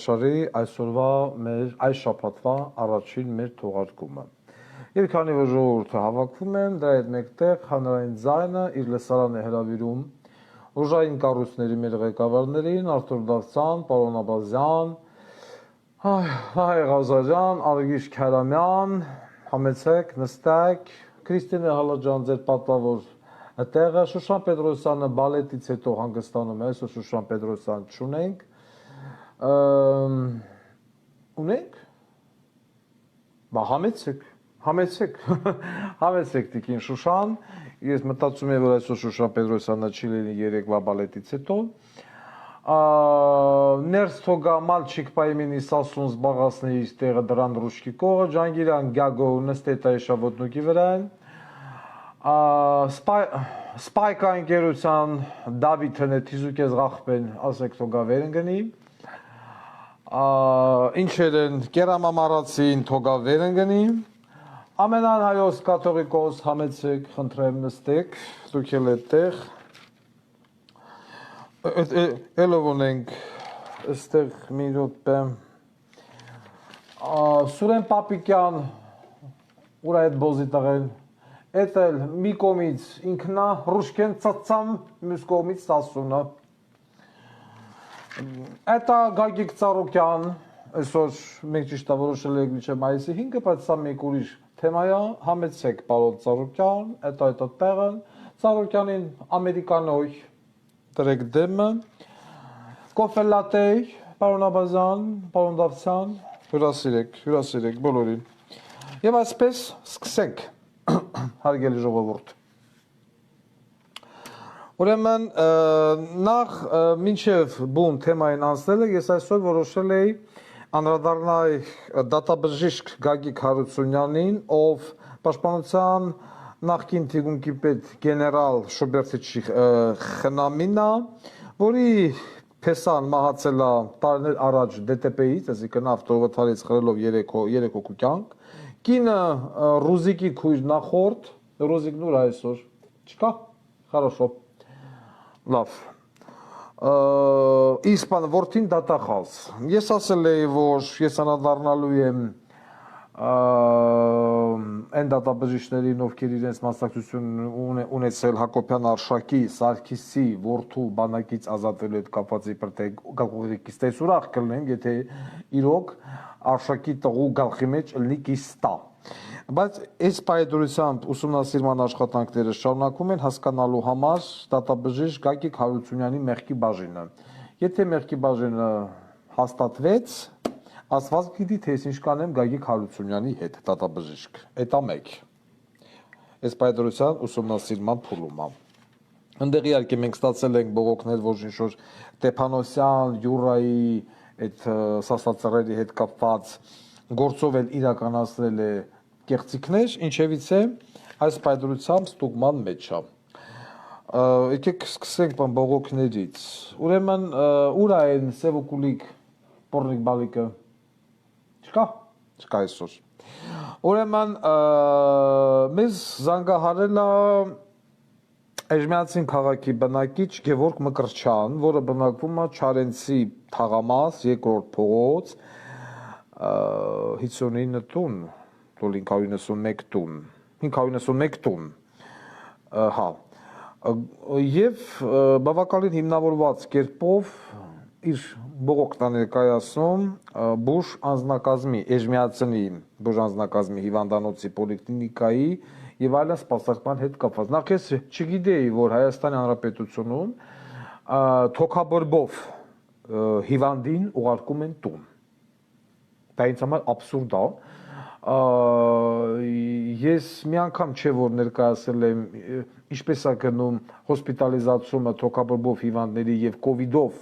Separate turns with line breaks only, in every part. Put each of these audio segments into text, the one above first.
Շարի այսօրվա մեր այս շաբաթվա առաջին մեր թողարկումը։ Եվ քանի որ ժողովուրդը հավաքվում են, դրա հետ մեկտեղ հանրային ձայնը իր լսարան է հրավիրում ուժային կառույցների մեր ղեկավարներին Արթուր Դավթյան, պարոն Աբազյան, Վահե Ղազարյան, Արգիշ Քարամյան, համեցեք, նստեք, Քրիստինե Հալաջյան, ձեր պատվավոր տեղը, Շուշան Պետրոսյանը բալետից հետո հանգստանում է, այսօր Շուշան Պետրոսյան չունենք։ Ունենք? Բա համեցեք տիկին Շուշան, ես մտածում եմ, որ այսօր Շուշան Պետրոսյանը չի լինի երեկվա բալետից հետո, ներս թողա մալչիկ պայմինի սասուն զբաղասնի իր տեղը դրան ռուշկի կողը, Ջանգիրյան գագո նստետ այշա ոտնուկի վրան, սպայկա ընկերության Դավիթն է թիզուկեզ ղախպեն, ասեք թողա վերն գնի, ինչեր են կերամամարացին թողա վերն գնի, ամենան հայոց կաթողիկոս համեցեք, խնդրեմ նստեք, դուք էլ այդտեղ, Էլով ունենք, այստեղ մի րոպե, Սուրեն Պապիկյան, ուրա այդ բոզի տղեն, էդ էլ մի կողմից ինքնա ռուշկեն ծծամ, մյուս կողմից սասունը, էտա Գագիկ Ծառուկյան, այսօր մենք ճիշտ որոշել ենք մինչև մայիսի 5-ը, բայց սա մեկ ուրիշ թեմա է, համեցեք պարոն Ծառուկյան, էտա տեղը, Ծառուկյանին ամերիկանոյ Դրեք դեմը, կոֆելատեյ, պարոն Աբազյան, պարոն Դավթյան, հյուրասիրեք բոլորին։ Եվ այսպես սկսենք, հարգելի ժողովուրդ։ Ուրեմն նախ մինչև բուն թեմային անցնելը ես այսօր որոշել էի անդրադառնալ դատաբժիշկ Գագիկ Հարությունյանին, ով պաշտպանության նախկին թիկունքի պետ գեներալ Շուբերտիչի խնամին է, որի փեսան մահացել է տարիներ առաջ DTP-ից, այսինքն ավտովթարից խրելով 3 հոգու կյանք, կինը Ռուզիկի քույր նախորդ, Ռուզիկն ուր այսօր, չկա, хорошо, լավ, իսպան որդին դատախազ, ես ասել էի, որ ես անդրադառնալու եմ այն դատաբժիշկներին, ովքեր իրենց մասնակցություն ունեցել Հակոբյան Արշակի, Սարգիսի, որդու բանակից ազատվելու հետ կապված իբր կիստես ուրախ կլինենք, եթե իրոք Արշակի տղու գլխի մեջ լինի կիստա։ Բայց այս պայդրությամբ ուսումնասիրման աշխատանքները շարունակվում են հասկանալու համար դատաբժիշկ Գագիկ Հարությունյանի մեղքի բաժինը։ Եթե մեղքի բաժինը հաստատվեց, ասված գիտի, թե ինչ կանեմ Գագիկ Հարությունյանի հետ դատաբժիշկ, էտա մեկ, այս պայդրության ուսումնասիրման փուլում է։ Ընդեղ իհարկե մենք ստացել ենք բողոքներ, որ ինչ-որ Տեփանոսյան, Յուրայի, այդ սաստածռերի հետ կապված գործով էլ իրականացրել է կեղծիքներ, ինչևից է այս պայդրությամբ ստուգման մեջ է։ Եկեք սկսենք բողոքներից։ Ուրեմն ուր է այն սևուկուլիկ պորնիկ բալիկը։ Չկա այսօր։ Ուրեմն մեզ զանգահարել է Էժմիածին քաղաքի բնակիչ Գևորգ Մկրտչյան, որը բնակվում է Չարենցի թաղամաս, 2-րդ փողոց, 59 տուն, 591 տուն, 591 տուն, հա, և բավականին հիմնավորված կերպով իր բողոքն է ներկայացնում բուժ անձնակազմի, Էժմիածնի բուժ անձնակազմի հիվանդանոցի պոլիկլինիկայի և այլն սպասարկման հետ կապված։ Նախ ես չգիտեի, որ Հայաստանի Հանրապետությունում թոքաբորբով հիվանդին ուղարկում են տուն։ Դա ինձ համար աբսուրդ է։ Ես մի անգամ չէ որ ներկայացել եմ ինչպես է գնում հոսպիտալիզացումը թոքաբորբով հիվանդների և կովիդով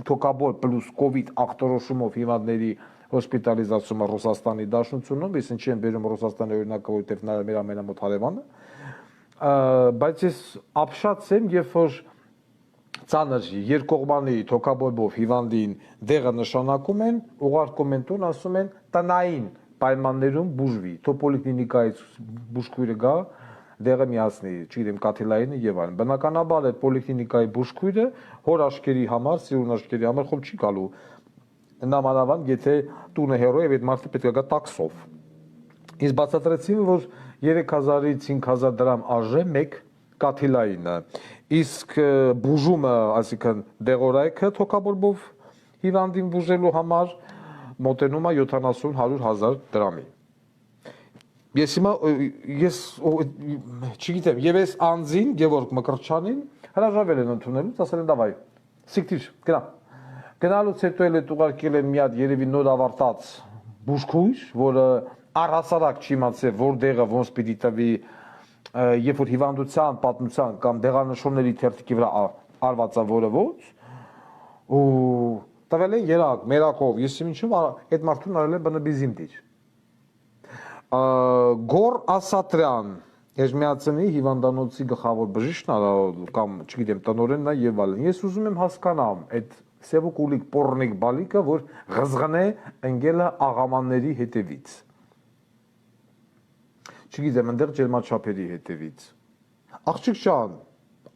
թոքաբոր պլյուս կովիդ ախտորոշումով հիվանդների հոսպիտալիզացումը Ռուսաստանի Դաշնությունում, ես ինչի եմ բերում Ռուսաստանի օրինակը, որովհետև նա մեր ամենամոտ հարևանը, բայց ես ապշած եմ, երբ որ ծանր երկկողմանի թոքաբորբով հիվանդին դեղը նշանակում են, ուղարկում են տուն, ասում են տնային պայմաններում բուժվի, թո պոլիկլինիկայից բուժքույրը գա, դեղը միացնի, չգիտեմ, կաթիլայինը եւ այլն։ Բնականաբար այդ պոլիկլինիկայի բուժքույրը հոր աշկերի համար, սիրուն աշկերի համար խոմ չի գալու նամանավան եթե տունը հերո եւ այդ մարդը պետք է գա տաքսով։ Իսկ բացատրեցին, որ 3000-ից 5000 դրամ արժե մեկ կաթիլայինը, իսկ բուժումը, այսինքն դեղորայքը թոքաբորբով հիվանդին բուժելու համար մոտենում է 70-100 հազար դրամի։ Ես հիմա չգիտեմ, եւ այս անձին Գևորգ Մկրտչյանին հրաժարվել են ընդունելուց, ասել են դավայ, սիկտիր, գնա։ Գնալուց հետո էլ ուղարկել են մի հատ երևի նոր ավարտած բուժքույր, որը առհասարակ չիմացել որ դեղը ոնց պիտի տվի, երբ որ հիվանդության, պատմության կամ դեղանշումների թերթիկի վրա արված է որը ոնց, ու տվել են երակ, մերակով, ես ինչու այդ մարդուն արել են բնբիզիմդիր։ Գոր Ասատրյան, Էջմիածնի հիվանդանոցի գլխավոր բժիշկն կամ չգիտեմ տնօրենն է եւ այլն։ Ես ուզում եմ հասկանամ այդ սևուկուլիկ պորնիկ բալիկը, որ ղզղնե ընկելը աղամանների հետևից։ Չգիտեմ, այնտեղ ջերմաչափերի հետևից։ Աղջիկ ջան,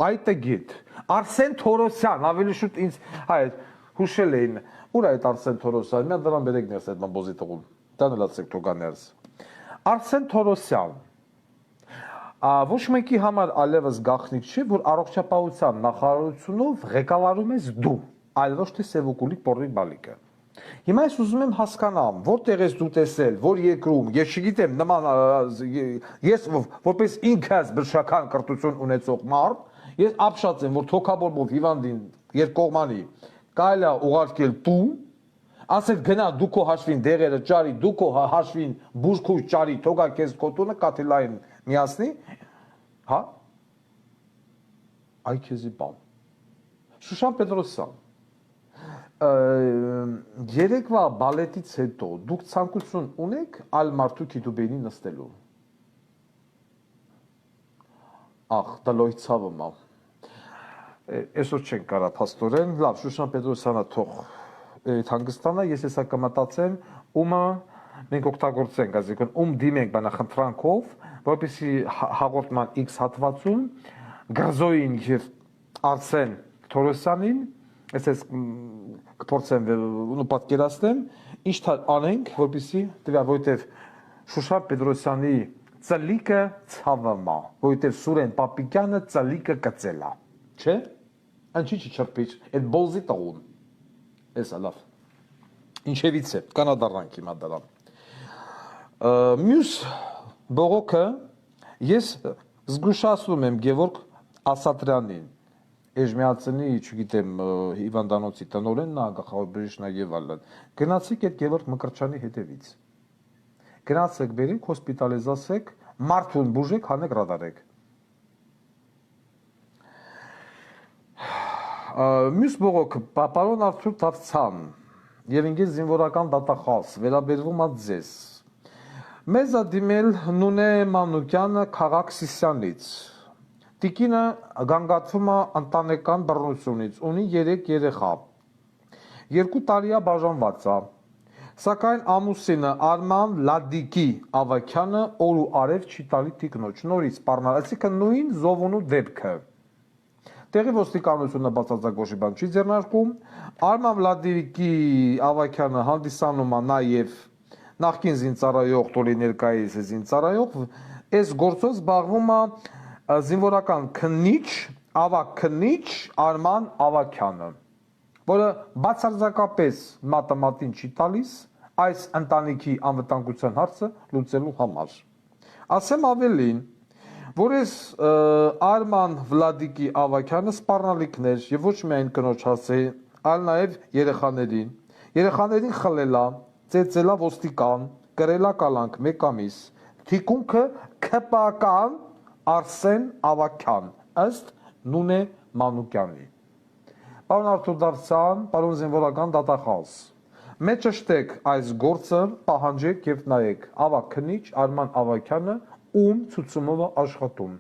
այդ է գիտ։ Արսեն Թորոսյան, ավելի շուտ ինձ հայ հուշել էին։ Ուր է այդ Արսեն Թորոսյանը։ Մի հատ դրան բերեք ներս այդ մամբոզի տղուն։ Տանելացեք թողաներս։ Արսեն Թորոսյան ոչ մեկի համար ալևս գաղտնիք չի, որ առողջապահության նախարարությունով ղեկավարում ես դու, այլ ոչ թե սևուկուլիկ պորնիկ բալիկը։ Հիմա ես ուզում եմ հասկանամ, որտեղ ես դու տեսել, որ երկրում, ես չգիտեմ, նման ես որպես ինքս բժշկական կրթություն ունեցող մարդ, ես ապշած եմ, որ թոքաբորբով հիվանդին երկկողմանի կարելի է ուղարկել տուն, ասել գնա դու քո հաշվին դեղերը ճարի, դու քո հաշվին բուժքույր ճարի, թողա քեզ քո տունը կաթիլային միացնի, հա? Այ քեզի բան։ Շուշան Պետրոսյան, երեկվա բալետից հետո դուք ցանկություն ունեք այլ մարդու քիթուբենի նստելու։ Ախ, դալոյ ցավը մա։ Այսօր չեն կարա փաստորեն, լավ, Շուշան Պետրոսյանը թող հանգստանա, ես հեսա կմտածեմ, ումը մենք օգտագործենք, այսինքն դիմենք բանախնդրանքով, որպեսզի հաղորդման X հատվածում Գրզոյին եւ Արսեն Թորոսյանին, այսպես կփորձեմ ու պատկերացնեմ, ինչ անենք, որպեսզի դրա որտեվ Շուշա Պետրոսյանի ծլիկը ցավամա, որտեվ Սուրեն Պապիկյանը ծլիկը կծելա, չէ՞։ Անչի չչրպիչ, այդ բոզի տաղուն։ Էսա լավ։ Ինչևից է, կանադառնանք հիմա դրան։ Մյուս բողոքը ես զգուշացնում եմ Գևորգ Ասատրյանին, Էջմիածնի, չգիտեմ, հիվանդանոցի տնօրենն է, գլխավոր բժիշկն է եւ այլն։ Գնացեք այդ Գևորգ Մկրտչյանի հետևից։ Գնացեք, բերեք, հոսպիտալիզացեք, մարդուն բուժեք, հանեք ռադարեք։ Մյուս բողոքը պարոն Արթուր Դավթյան եւ ինքս զինվորական դատախազ վերաբերվում է ձեզ։ Մեզ ա դիմել Նունե Մանուկյանը քաղաք Սիսյանից։ Տիկինը գանգատվում է ընտանեկան բռնությունից, ունի 3 երեխա։ 2 տարի է բաժանված է։ Սակայն ամուսինը Արման Լադիկի Ավակյանը օր ու արև չի տալի տիկնոջ, նորից սպառնալ, այսինքն նույն զովունու դեպքը։ Տեղի ոստիկանությունը բացարձակոշի բան չի ձեռնարկում, Արման Վլադիկի Ավակյանը հանդիսանում է նաև նախկին զինծառայող, տոլի ներկայիս զինծառայող, այս գործով զբաղվում է զինվորական քննիչ, ավակ քննիչ Արման Ավակյանը, որը բացարձակապես մատամատին չի տալիս այս ընտանիքի անվտանգության հարցը լուծելու համար։ Ասեմ ավելին, որ ես Արման Վլադիկի Ավակյանը սպառնալիքներ եւ ոչ միայն կնոջ հասցեին, այլ նաեւ երեխաներին խլելա, ծեծելա ոստիկան, կրելա կալանք 1 ամիս, թիկունքը քպական Արսեն Ավակյան, ըստ Նունե Մանուկյանի։ Պարոն Արթուր Դավթյան, պարոն զինվորական դատախազ, մեջշտեք այս գործը, պահանջեք եւ նայեք ավակ քննիչ Արման Ավակյանը ում ցուցումով աշխատում,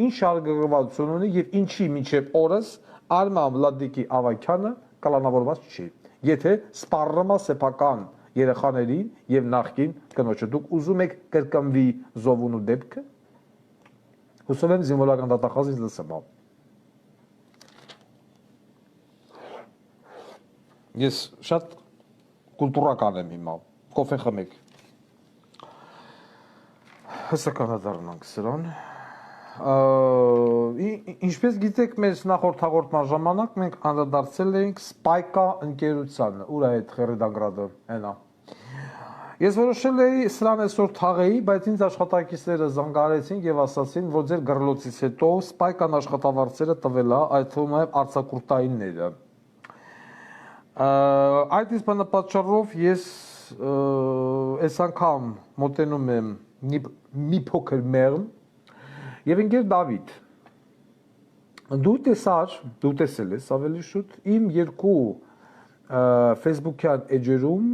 ինչ արգելվածություն ունի եւ ինչի մինչեւ օրս Արման Վլադիկի Ավակյանը կալանավորված չի։ Եթե սպառնում է սեփական երեխաներին եւ նախկին կնոջը, դուք ուզում եք կրկնվի զովունու դեպքը, հուսով եմ զինվորական դատախազից լսեմ։ Ես շատ Կուլտուրական եմ հիմա, կոֆե խմեք։ Հսա կանադառնանք սրան։ Ինչպես գիտեք, մեր նախորդ հաղորդման ժամանակ մենք անդրադարձել էինք Spike-a ընկերությանը, ուր է այդ խերեդանգրադը, հենա։ Ես որոշել էի սրան այսօր թաղեի, բայց ինձ աշխատակիցները զանգարեցին եւ ասացին, որ ձեր գրլոցից հետո Spike-ան աշխատավարձերը տվել է, այդ թվում է արցակուրտայինները։ Այդ իսկ բանապատճառով ես այս անգամ մոտենում եմ մի փոքր մեղմ եւ ընկեր Դավիթ, դու տեսել ես ավելի շուտ իմ երկու Facebook-յան էջերում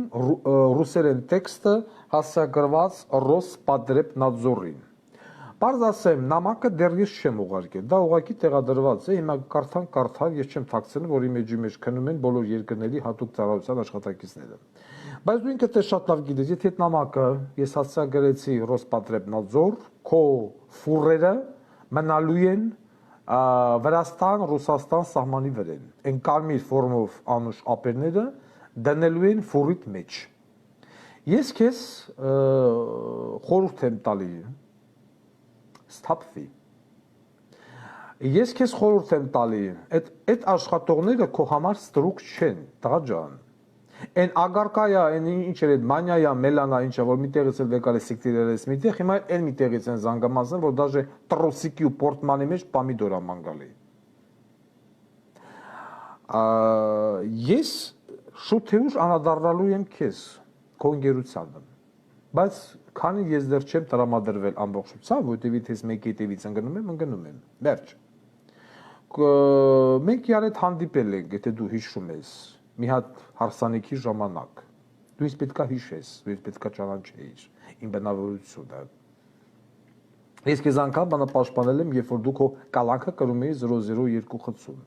ռուսերեն տեքստը հասցեագրված Ռոսպատրեբնադզորին։ Պարզ ասեմ, նամակը դեռ ես չեմ ուղարկել, դա ուղղակի տեղադրված է, հիմա կարդալ, ես չեմ թաքցնում, որ իմ էջի մեջ քնում են բոլոր երկրների հատուկ ծառայության աշխատակիցները։ Բայց դու ինքդ ես շատ լավ գիտես, եթե այդ նամակը ես հասցեագրեցի Ռոսպատրեբնադզոր, քո ֆուրերը մնալու են Վրաստան, Ռուսաստան սահմանի վրեն, են կարմիր ֆորմով անուշ ապերները դնելու են ֆուրիտ մեջ։ Ես քեզ խորհուրդ եմ տալի, ստապվի։ Ես քեզ խորհուրդ եմ տալի, այդ աշխատողները քո համար ստրուկ չեն, տղա ջան։ Այն ագարկայա, այն ինչ էր այդ մանյայա, մելանա, ինչա, որ միտեղից էլ եկալ է սիկտիրերես միտեղ, հիմա այն միտեղից են զանգամասն, որ դաժե տրոսիկի ու պորտմանի մեջ պամիդոր է մանգալի։ Ես շուտ թե ուշ անդրադառնալու եմ քեզ, քո ընկերությանը, բայց քանի ես դեռ չեմ տրամադրվել ամբողջությամբ, որտեւ ես մեկի հետևից ընկնում եմ, վերջ։ Մենք իրար հետ հանդիպել ենք, եթե դու հիշում ես, մի հատ հարսանիքի ժամանակ, դու ինձ պետքա հիշես, դու ինձ պետքա ճանաչեիր իմ բնավորությունը։ Ես քեզ անգամ բանապաշտպանել եմ, երբ որ դու քո կալանքը կրում էի 00250։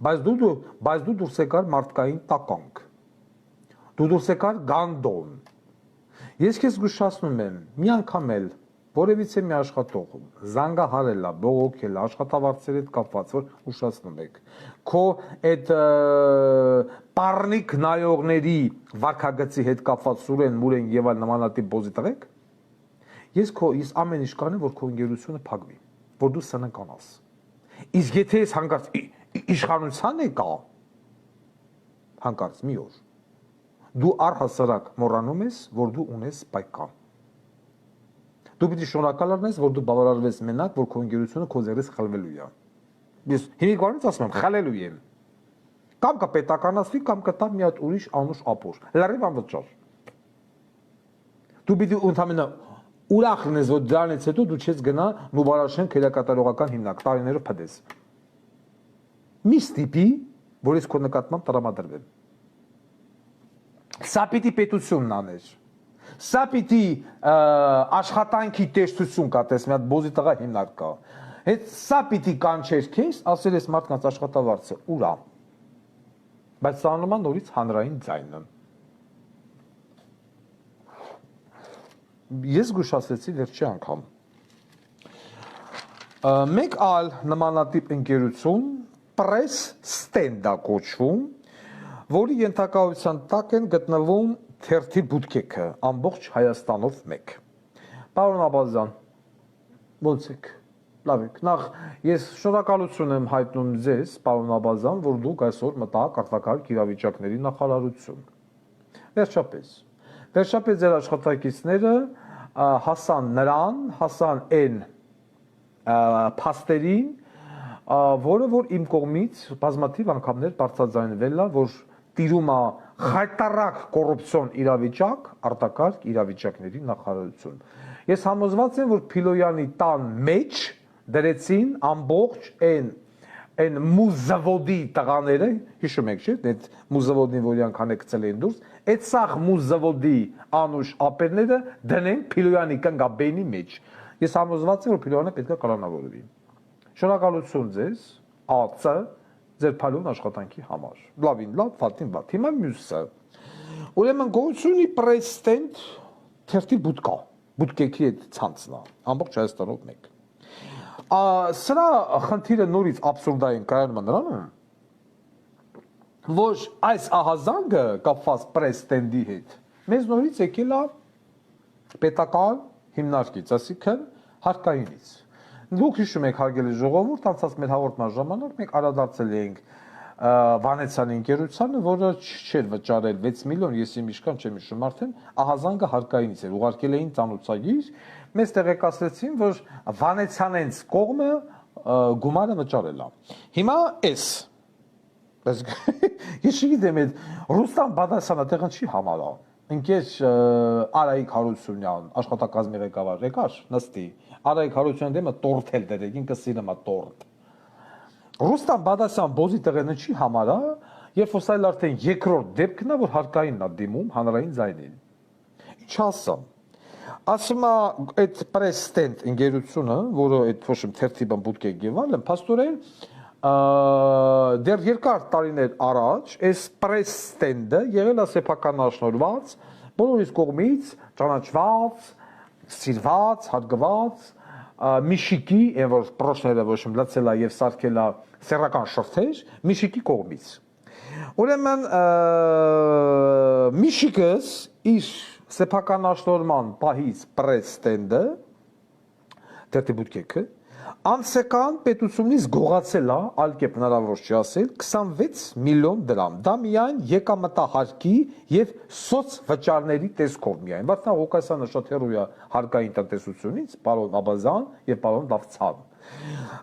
Բայց դու դուրս եկար մարդկային տականք։ Դու դուրս եկար գանդոն։ Ես քեզ զգուշացնում եմ, մի անգամ էլ որևիցե մի աշխատող զանգահարել է, բողոքել է, աշխատավարձերի հետ կապված, որ ուշացնում եք։ Քո այդ պառնիկ նայողների վարքագծի հետ կապված սուրեն, մուրեն եւ այլ նմանատիպ բոզի տղեկ, ես ամեն ինչ կանեմ, որ քո ընկերությունը փակվի, որ դու սննկանաս։ Իսկ եթե ես հանկարծ իշխանության եկա, հանկարծ մի օր, դու առհասարակ մոռանում ես, որ դու ունես Spike-ը։ Դու պիտի շնորհակալ լինես, որ դու բավարարվես մենակ, որ քո ընկերությունը քո ձեռից խլվելու է։ Ես հիմիկվանից ասում եմ, խլելու եմ։ Կամ կպետականացվի, կամ կտա մի հատ ուրիշ անուշ ապուր։ Լրիվ անվճար։ Դու պիտի ընդամենը ուրախ լինես, որ դրանից հետո դու չես գնա Նուբարաշեն քերակատարողական հիմնակ, տարիներով փդես։ Մի ստիպի, որ ես քո նկատմամբ տրամադրվեմ։ Սա պիտի պետությունն աներ։ Սա պիտի աշխատանքի տեսություն կա, տես մի հատ բոզի տղա հիմնարկ կա։ Հետ սա պիտի կանչեր քեզ, ասել ես մարդկանց աշխատավարձը ուր է։ Բայց սա անում է նորից հանրային ձայնը։ Ես զգուշացրեցի վերջի անգամ։ Մեկ այլ նմանատիպ ընկերություն Press Stand-ա կոչվում, որի ենթակայության տակ են գտնվում թերթի բուտկեքը, ամբողջ Հայաստանով մեկ։ Պարոն Աբազյան, ո՞նց եք, լավ եք, նախ ես շնորհակալություն եմ հայտնում ձեզ, պարոն Աբազյան, որ դուք այսօր մտաք արտակարգ իրավիճակների նախարարություն։ Վերջապես ձեր աշխատակիցները հասան այն փաստերին, որը որ իմ կողմից բազմաթիվ անգամներ բարձրաձայնվել է, որ տիրում է խայտարակ կոռուպցիոն իրավիճակ, արտակարգ իրավիճակների նախարարություն։ Ես համոզված եմ, որ Փիլոյանի տան մեջ դրեցին ամբողջ այն մուզավոդի տղաները, հիշում եք, չէ՞, այդ մուզավոդին, որ իրանք հանեկցել էին դուրս, այդ սաղ մուզավոդի անուշ ապերները դնեն Փիլոյանի կնգաբենի մեջ։ Ես համոզված եմ, որ Փիլոյանը պետք է կալանավորվի։ Շնորհակալություն ձեզ, ԱՑ ձեր փալուն աշխատանքի համար։ Լավին լավ, վատին վատ։ Հիմա մյուսը։ Ուրեմն գոյություն ունի Press Stand թերթի բուտկեքի այդ ցանցն է, ամբողջ Հայաստանով մեկ։ Սրա խնդիրը նորից աբսուրդային կայանում է նրանում, որ այս ահազանգը կապված պրեստենդի հետ մեզ նորից եկել է պետական հիմնարկից, այսինքն հարկայինից։ Դուք հիշում եք հարգելի ժողովուրդ, անցած մեր հաղորդման ժամանակ մենք անդրադարձել էինք Վանեցյանի ընկերությանը, որը չէր վճարել 6 միլիոն, ես իմ իշքան չեմ հիշում արդեն, ահազանգը հարկայինից էր, ուղարկել էին ծանոթագիր, մեզ տեղեկացրեցին, որ Վանեցյանենց կողմը գումարը վճարել է։ Հիմա էս ես չգիտեմ այդ Ռուստամ Բադասյանը տեղը չի համարա։ Ընկեր Արայիկ Հարությունյան, աշխատակազմի ղեկավար, եկար նստի։ Արայիկ Հարությունյանի դեմը տորթ էլ դերեք, ինքը սիրում է տորթ։ Ռուստամ Բադասյան բոզի տեղը չի համարա, երբ որ սա արդեն երկրորդ դեպքն է, որ հարկայինն է դիմում հանրային ձայնին։ Ինչ ասեմ։ Ասում է այդ պրեստենտ ընկերությունը, որը այդ փոշմ թերթի բամբուտք է գեվալ, փաստորեն դեռ երկար տարիներ առաջ այս պրեստենդը եղել է սեփականաշնորհված, բոլորիս կողմից ճանաչված, սիրված, հարգված, Միշիկի, այն որ պրոշները ոչ լացել է եւ սարքել է սեռական շրթեր, Միշիկի կողմից։ Ուրեմն Միշիկս իր սեփականաշնորհման պահից պրեստենդը դեպի բուտկեքը ամսական պետությունից գողացել է, այլ կերպ հնարավոր չի ասել, 26 միլիոն դրամ։ Դա միայն եկամտահարկի եւ սոցվճարների տեսքով միայն։ Բայց նա Ղուկասյանը շատ հեռու է հարկային տնտեսությունից, պարոն Աբազյան եւ պարոն Դավթյան։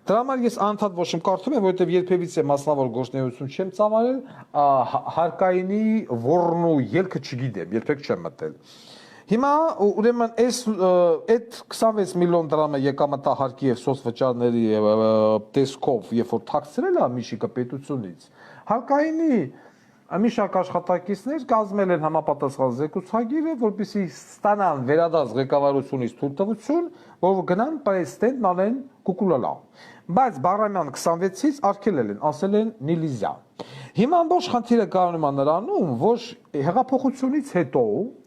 Դրա համար ես անդադ ոչ եմ կարդում եմ, որովհետեւ երբևիցե մասնավոր գործունեություն չեմ ծավալել, հարկայինի ворնու ելքը չգիտեմ, երբեք չեմ մտել։ Հիմա ուրեմն այդ 26 միլիոն դրամը եկամտահարկի եւ սոցվճարների տեսքով, երբ որ թաքցրել է Միշիկը պետությունից, հարկայինի մի շարք աշխատակիցներ կազմել են համապատասխան զեկուցագիրը, որպեսզի ստանան վերադարձ ղեկավարությունից թույլտվություն, որ գնան պրեստենտ անեն կուկուլալա։ Բայց Բաղրամյան 26-ից արգելել են, ասել են նիլիզյա։ Հիմա ամբողջ խնդիրը կայանում է նրանում, որ հեղափոխությունից հետո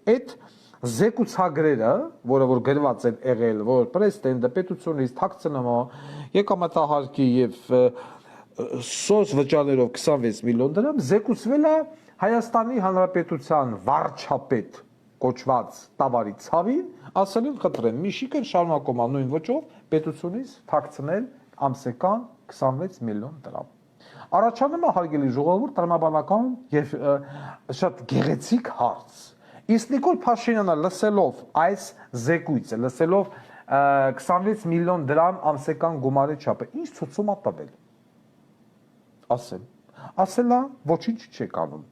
այդ զեկուցագրերը, որ գրված են եղել, որ պրեստենդը պետությունից թաքցնում է եկամտահարկի եւ սոցվճարներով 26 միլիոն դրամ, զեկուցվել է Հայաստանի Հանրապետության վարչապետ կոչված Տավարի Ցավին, ասել են խնդրեմ, Միշիկը շարունակում է նույն ոճով պետությունից թաքցնել ամսական 26 միլիոն դրամ։ Առաջանում է հարգելի ժողովուրդ տրամաբանական եւ շատ գեղեցիկ հարց։ Իսկ Նիկոլ Փաշինյանը լսելով այս զեկույցը, լսելով 26 միլիոն դրամ ամսական գումարի չափը, ինչ ցույցում է տվել։ Ասելա ոչինչ չեք անում։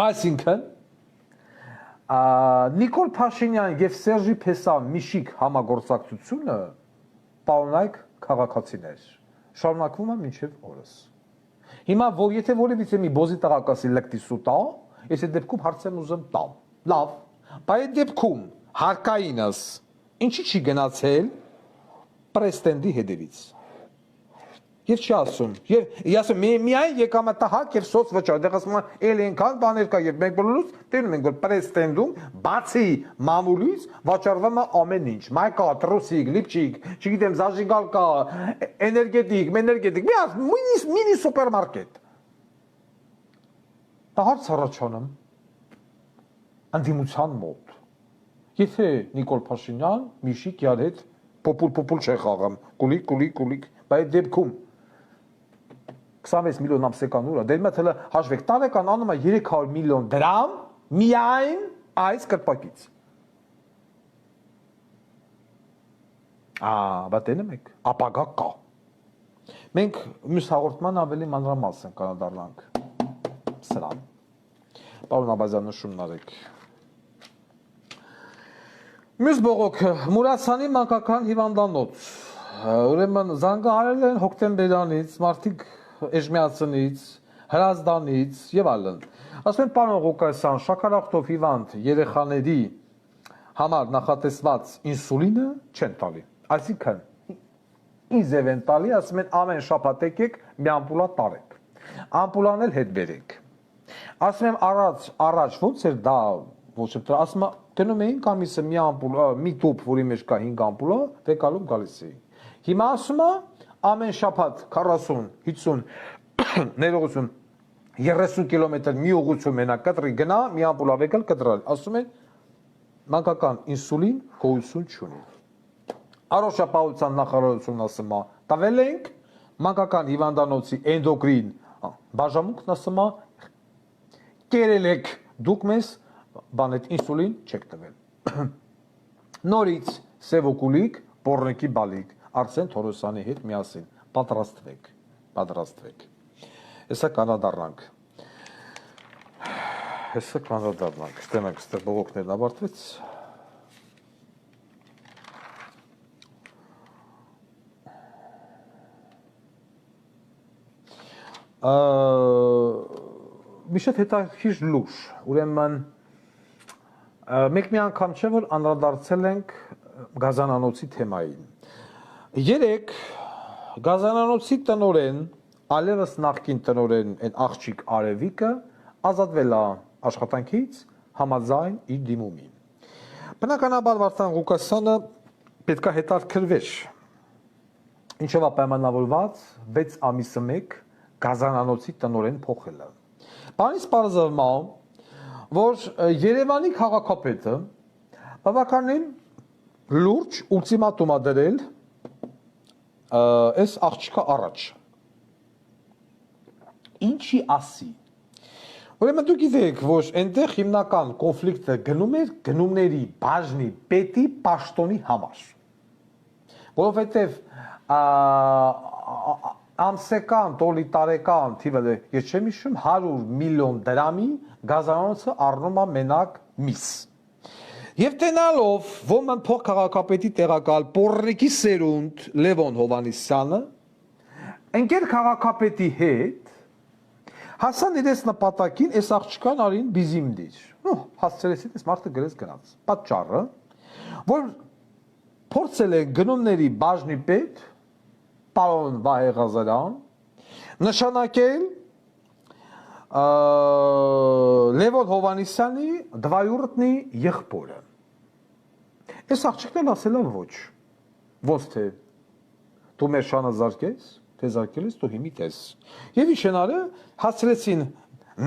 Այսինքն Նիկոլ Փաշինյան եւ Սերժի Փեսան Միշիկ համագործակցությունը պարոնայք քաղաքացիներ շարունակվում է մինչև օրս։ Հիմա որ եթե որևիցե մի բոզի տղակասի լկտի սուտա, ես այդ դեպքում հարց եմ ուզում տալ։ Լավ, բայց այդ դեպքում հարկայինս ինչի չի գնացել պրեստենդի հետևից։ Եվ չի ասում, եւ ասում միայն եկամտահարկ եւ սոցվճար, դեռ ասում են էլ այնքան բաներ կա եւ մենք բոլորս տենում ենք որ պրեստենդում բացի մամուլից վաճառվում է ամեն ինչ, մայկա, տրոսիկ, լիպչիկ, չգիտեմ, զաժիգալ կա, էներգետիկ, մինի սուպերմարկետ։ Դա հարց առաջանում անդիմության մոտ։ Եթե Նիկոլ Փաշինյան Միշիկ իր հետ պոպուլ չէ խաղում, կուլիկ, բայց դեպքում 26 միլիոն ամսական ուրա, դեր մեծ հələ հաշվեք, տարեկան անում է 300 միլիոն դրամ միայն այս կրպակից։ Բա տենում եք, ապագա կա։ Մենք մյուս հաղորդման ավելի մանրամասն կանադառնանք սրան։ Պարոն Աբազյան նշումն արեք։ Մյուս բողոքը Մուրացանի մանկական հիվանդանոց։ Ուրեմն զանգահարել են հոկտեմբերյանից, մարդիկ Էժմիածնից, Հրազդանից եւ այլն։ Ասում են պարոն Ղուկասյան, շաքարախտով հիվանդ երեխաների համար նախատեսված ինսուլինը չեն տալի։ Այսինքն ինձ են տալի, ասում են ամեն շաբաթ եկեք մի ամպուլա տարեք։ Ամպուլան էլ հետ բերեք։ Ասում եմ առաջ ոնց էր դա ոչ թե ասում դնում էին կամիսը մի ամպուլ, մի տուփ, որի մեջ կա 5 ամպուլա, վեկալում գալիս էին։ Հիմա ասում է ամեն շաբաթ 40-50 ներողություն 30 կիլոմետր մի ուղղություն մենակ կտրի գնա, մի ամպուլավ եկել կտրալ։ Ասում են մանկական ինսուլին գոյություն չունի։ Առողջապահության նախարարությունն ասում է, տվել ենք մանկական հիվանդանոցի էնդոկրին բաժանմունքն ասում է, կերել եք դուք մեզ բան այդ ինսուլին չեք տվել։ Նորից Սևոկուլիկ, Պոռնիկի բալիկ, Արսեն Թորոսյանի հետ միասին պատրաստվեք։ Հեսա կանադառնանք։ Ստենանք, ստեղ բողոքներն ավարտվեց։ Մի շատ հետաքրքիր լուր, ուրեմն մեկ մի անգամ չէ, որ անդրադարձել ենք գազանանոցի թեմային։ Երեք գազանանոցի տնօրեն, այլևս նախկին տնօրեն այն աղջիկ Արևիկը ազատվել է աշխատանքից համաձայն իր դիմումին։ Բնականաբար Վարդան Ղուկասյանը պետք է հետաքրքրվեր, ինչով է պայմանավորված 6 ամիսը մեկ գազանանոցի տնօրեն փոխելը։ Բանից պարզվում է, որ Երևանի քաղաքապետը բավականին լուրջ ուլտիմատում է դրել այս աղջկա առաջ։ Ինչի ասի։ Ուրեմն դուք գիտեք, որ այնտեղ հիմնական կոնֆլիկտը գնում էր գնումների բաժնի պետի պաշտոնի համար։ Որովհետև ամսական, տոլի-տարեկան թիվը, ես չեմ հիշում, 100 միլիոն դրամի գազանոցը առնում է մենակ միս։ Եվ տենալով ոմն փոխքաղաքապետի տեղակալ Պոռնիկի սերունդ Լևոն Հովհաննիսյանը ընկեր քաղաքապետի հետ հասան իրենց նպատակին, այս աղջկան արին բիզիմդիր։ Հասցրեց այս մարդը գրեց գնաց։ Պատճառը, որ փորձել են գնումների բաժնի պետ պարոն Վահե Ղազարյան նշանակել Լևոն Հովհաննիսյանի դվայուրտնի եղբորը։ Այս աղջիկն էլ ասել է ոչ։ Ոնց թե դու մեր շանը զարկես, թե զարկել ես դու հիմի տես։ Եվ ինչ են արել, հասցրեցին